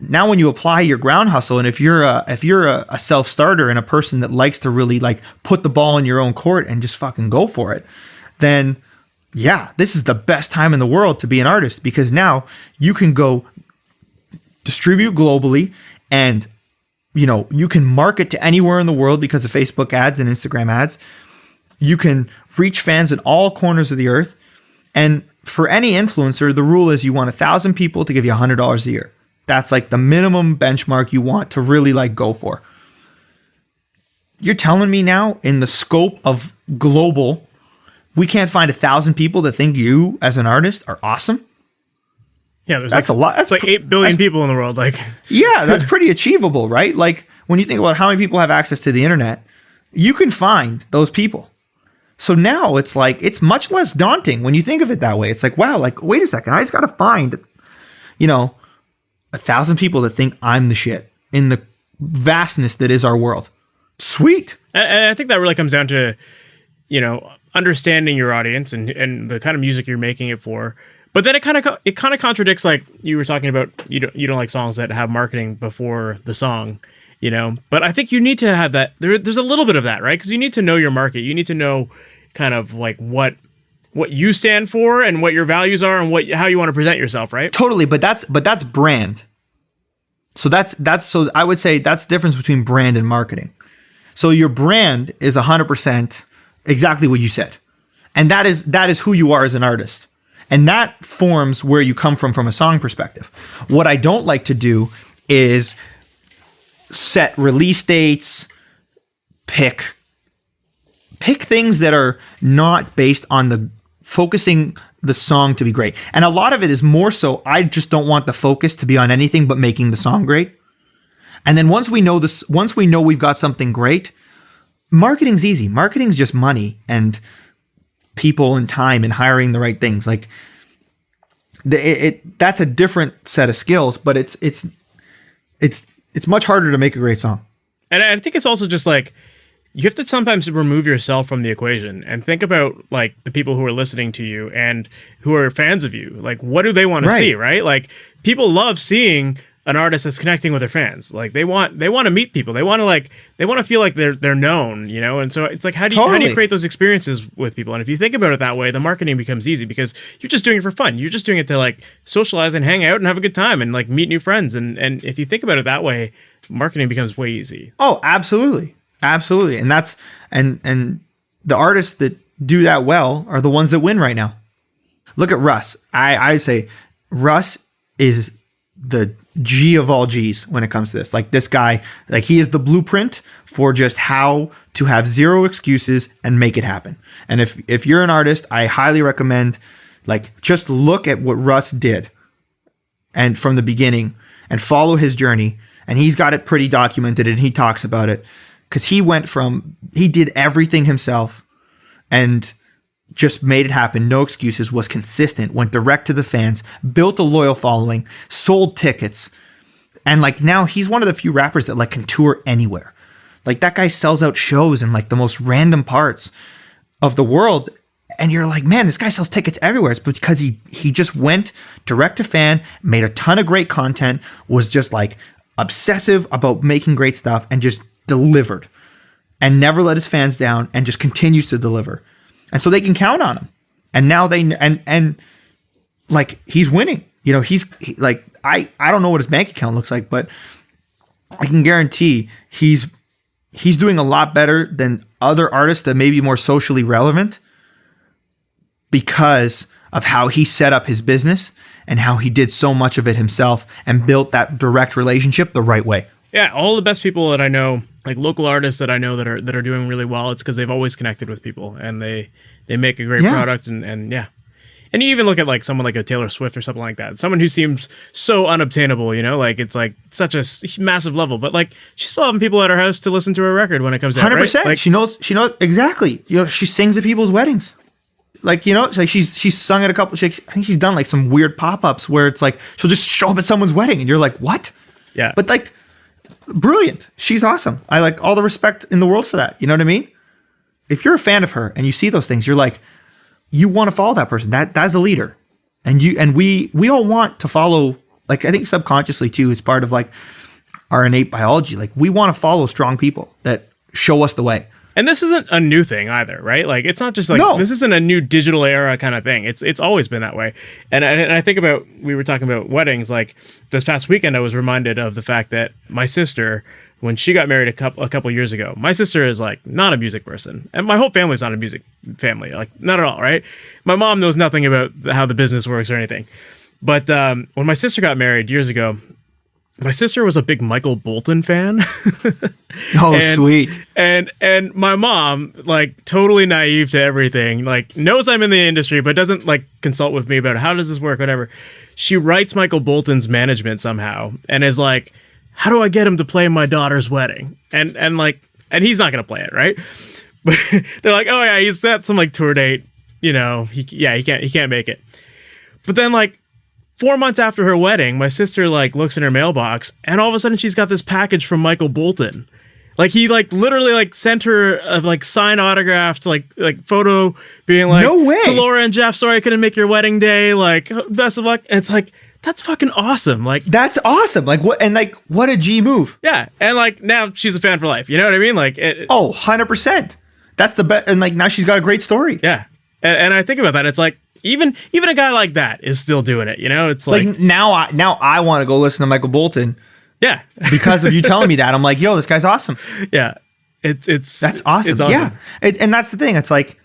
now when you apply your ground hustle, and if you're a self-starter and a person that likes to really like put the ball in your own court and just fucking go for it, then yeah, this is the best time in the world to be an artist, because now you can go distribute globally, and you can market to anywhere in the world because of Facebook ads and Instagram ads. You can reach fans in all corners of the earth. And for any influencer, the rule is you want 1,000 people to give you $100 a year. That's like the minimum benchmark you want to really like go for. You're telling me now, in the scope of global, we can't find 1,000 people that think you as an artist are awesome? Yeah, that's a lot. That's like 8 billion people in the world. Like, yeah, that's pretty achievable, right? Like when you think about how many people have access to the internet, you can find those people. So now it's like, it's much less daunting when you think of it that way. It's like, wow, like, wait a second, I just got to find, 1,000 people that think I'm the shit in the vastness that is our world. Sweet. And I think that really comes down to, understanding your audience and the kind of music you're making it for. But then it kind of contradicts, like you were talking about, you don't like songs that have marketing before the song, But I think you need to have that. There's a little bit of that, right? Because you need to know your market. You need to know kind of like what you stand for and what your values are and how you want to present yourself, right? Totally, but that's brand. So so I would say that's the difference between brand and marketing. So your brand is 100% exactly what you said, and that is who you are as an artist. And that forms where you come from a song perspective. What I don't like to do is set release dates, pick things that are not based on the focusing the song to be great. And a lot of it is more so, I just don't want the focus to be on anything but making the song great. And then once we know we've got something great, marketing's easy. Marketing's just money and people and time and hiring the right things. Like that's a different set of skills, but it's much harder to make a great song. And I think it's also just like, you have to sometimes remove yourself from the equation and think about like the people who are listening to you and who are fans of you. Like, what do they want to see, right? Like, people love seeing an artist that's connecting with their fans. Like, they want to meet people. They want to feel like they're known, you know? And so it's like, how do you create those experiences with people? And if you think about it that way, the marketing becomes easy because you're just doing it for fun. You're just doing it to like socialize and hang out and have a good time and like meet new friends. And if you think about it that way, marketing becomes way easy. Oh, absolutely. Absolutely. And that's, and the artists that do that well are the ones that win right now. Look at Russ. I say Russ is the G of all G's when it comes to this. Like, this guy, like, he is the blueprint for just how to have zero excuses and make it happen. And if you're an artist, I highly recommend, like, just look at what Russ did and from the beginning and follow his journey. And he's got it pretty documented and he talks about it. Because he did everything himself and just made it happen. No excuses, was consistent, went direct to the fans, built a loyal following, sold tickets. And like, now he's one of the few rappers that like can tour anywhere. Like, that guy sells out shows in like the most random parts of the world. And you're like, man, this guy sells tickets everywhere. It's because he just went direct to fan, made a ton of great content, was just like obsessive about making great stuff and just delivered and never let his fans down and just continues to deliver. And so they can count on him. And now and like, he's winning, you know, like, I don't know what his bank account looks like, but I can guarantee he's doing a lot better than other artists that may be more socially relevant because of how he set up his business and how he did so much of it himself and built that direct relationship the right way. Yeah, all the best people that I know, like local artists that I know that are doing really well, it's because they've always connected with people and they make a great product and yeah. And you even look at like someone like a Taylor Swift or something like that, someone who seems so unobtainable, you know, like it's like such a massive level, but like she's still having people at her house to listen to her record when it comes out. 100%. Right? Like, she knows exactly. You know, she sings at people's weddings. Like, you know, it's like she's sung at a couple. I think she's done like some weird pop-ups where it's like she'll just show up at someone's wedding and you're like, what? Yeah. But like, brilliant. She's awesome. I like all the respect in the world for that. You know what I mean? If you're a fan of her and you see those things, you're like, you want to follow that person. That's a leader. And we all want to follow, like, I think subconsciously too, it's part of like our innate biology. Like, we want to follow strong people that show us the way. And this isn't a new thing either, right? Like, it's not just like, This isn't a new digital era kind of thing. It's always been that way. And I think about, we were talking about weddings, like this past weekend, I was reminded of the fact that my sister, when she got married a couple years ago, my sister is like not a music person. And my whole family's not a music family, like not at all, right? My mom knows nothing about how the business works or anything. But when my sister got married years ago, my sister was a big Michael Bolton fan. Sweet. And my mom, like totally naive to everything, like knows I'm in the industry, but doesn't like consult with me about how does this work, whatever. She writes Michael Bolton's management somehow and is like, how do I get him to play my daughter's wedding? And he's not going to play it, right? But they're like, oh yeah, he's set some like tour date, you know, he can't make it. But then like 4 months after her wedding, my sister like looks in her mailbox and all of a sudden she's got this package from Michael Bolton. Like, he like literally like sent her a like signed autographed like photo being like, no way, to Laura and Jeff, sorry I couldn't make your wedding day, like best of luck. And it's like, that's fucking awesome. Like, that's awesome. Like, what a G move. Yeah. And like, now she's a fan for life. You know what I mean? Like, 100%. That's the best. And like, now she's got a great story. Yeah. And I think about that. It's like, even a guy like that is still doing it. You know, it's like now I want to go listen to Michael Bolton. Yeah. Because of you telling me that, I'm like, yo, this guy's awesome. Yeah. That's awesome. It's awesome. Yeah. And that's the thing. It's like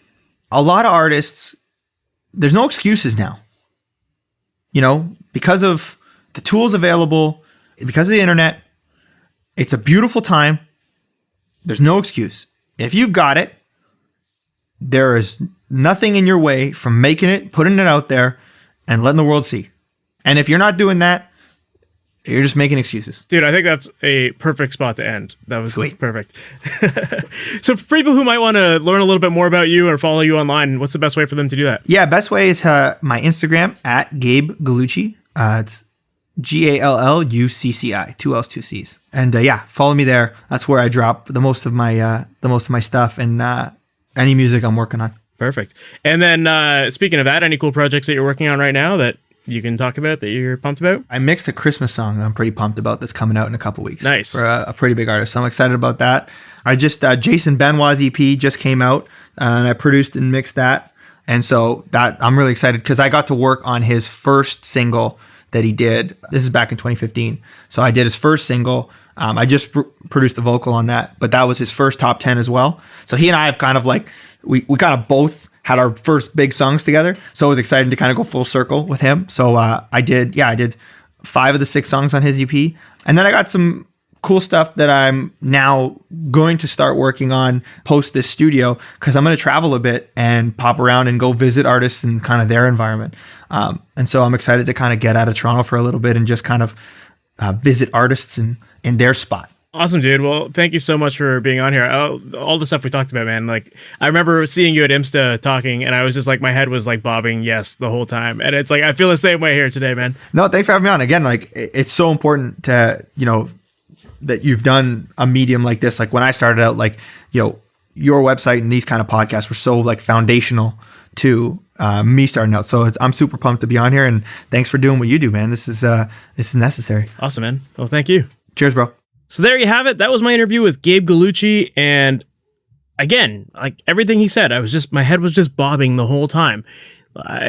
a lot of artists, there's no excuses now. You know, because of the tools available, because of the internet, It's a beautiful time. There's no excuse. If you've got it, there is nothing in your way from making it, putting it out there, and letting the world see. And if you're not doing that, you're just making excuses. Dude, I think that's a perfect spot to end. That was Sweet. Perfect. So for people who might want to learn a little bit more about you or follow you online, what's the best way for them to do that? Yeah, best way is my Instagram at Gabe Gallucci. It's Gallucci, 2 L's, 2 C's. And follow me there. That's where I drop the most of my stuff and any music I'm working on. Perfect. And then speaking of that, any cool projects that you're working on right now that you can talk about that you're pumped about? I mixed a Christmas song that I'm pretty pumped about that's coming out in a couple weeks. Nice. For a pretty big artist. So I'm excited about that. I just, Jason Benoit's EP just came out and I produced and mixed that. And so that I'm really excited because I got to work on his first single that he did. This is back in 2015. So I did his first single. I just produced the vocal on that, but that was his first top 10 as well. So he and I have kind of like, we kind of both had our first big songs together. So it was exciting to kind of go full circle with him. So I did 5 of the 6 songs on his EP. And then I got some cool stuff that I'm now going to start working on post this studio because I'm going to travel a bit and pop around and go visit artists and kind of their environment. And so I'm excited to kind of get out of Toronto for a little bit and just kind of visit artists in their spot. Awesome, dude. Well, thank you so much for being on here. All the stuff we talked about, man. Like, I remember seeing you at IMSTA talking, and I was just like, my head was like bobbing yes the whole time. And it's like, I feel the same way here today, man. No, thanks for having me on. Again, like, it's so important to, that you've done a medium like this. Like, when I started out, like, your website and these kind of podcasts were so like foundational to me starting out. So I'm super pumped to be on here, and thanks for doing what you do, man. This is necessary. Awesome, man. Well, thank you. Cheers, bro. So there you have it. That was my interview with Gabe Gallucci. And again, like everything he said, my head was just bobbing the whole time.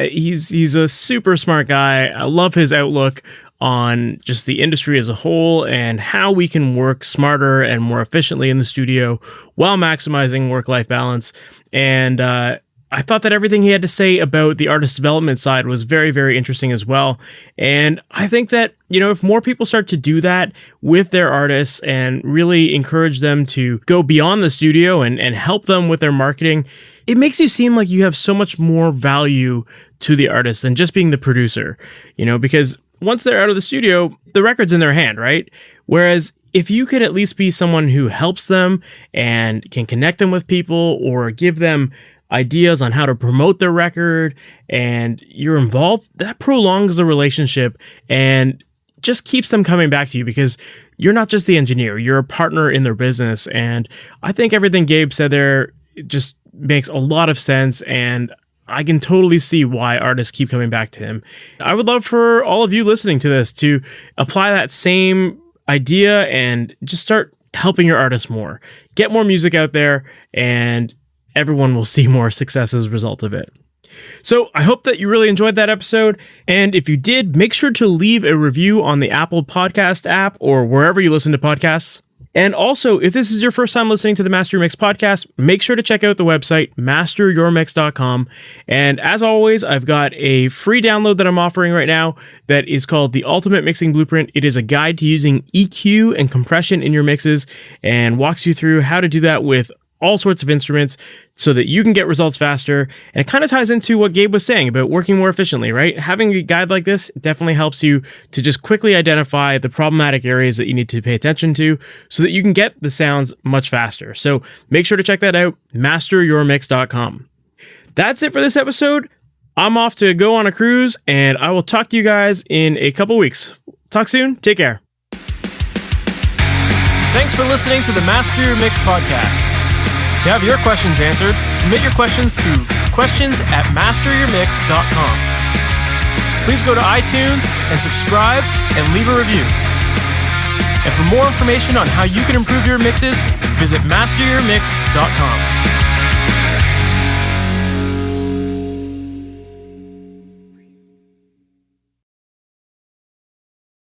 He's a super smart guy. I love his outlook on just the industry as a whole and how we can work smarter and more efficiently in the studio while maximizing work-life balance. And I thought that everything he had to say about the artist development side was very, very interesting as well. And I think that, if more people start to do that with their artists and really encourage them to go beyond the studio and help them with their marketing, it makes you seem like you have so much more value to the artist than just being the producer, because once they're out of the studio, the record's in their hand, right? Whereas if you could at least be someone who helps them and can connect them with people or give them ideas on how to promote their record and you're involved, that prolongs the relationship and just keeps them coming back to you because you're not just the engineer, you're a partner in their business. And I think everything Gabe said there just makes a lot of sense, and I can totally see why artists keep coming back to him. I would love for all of you listening to this to apply that same idea and just start helping your artists more. Get more music out there, and everyone will see more success as a result of it. So I hope that you really enjoyed that episode. And if you did, make sure to leave a review on the Apple Podcast app or wherever you listen to podcasts. And also, if this is your first time listening to the Master Your Mix podcast, make sure to check out the website, MasterYourMix.com. And as always, I've got a free download that I'm offering right now that is called The Ultimate Mixing Blueprint. It is a guide to using EQ and compression in your mixes and walks you through how to do that with all sorts of instruments so that you can get results faster. And it kind of ties into what Gabe was saying about working more efficiently, right? Having a guide like this definitely helps you to just quickly identify the problematic areas that you need to pay attention to so that you can get the sounds much faster. So make sure to check that out, MasterYourMix.com. That's it for this episode. I'm off to go on a cruise, and I will talk to you guys in a couple weeks. Talk soon. Take care. Thanks for listening to the Master Your Mix podcast. To have your questions answered, submit your questions to questions@masteryourmix.com. Please go to iTunes and subscribe and leave a review. And for more information on how you can improve your mixes, visit MasterYourMix.com.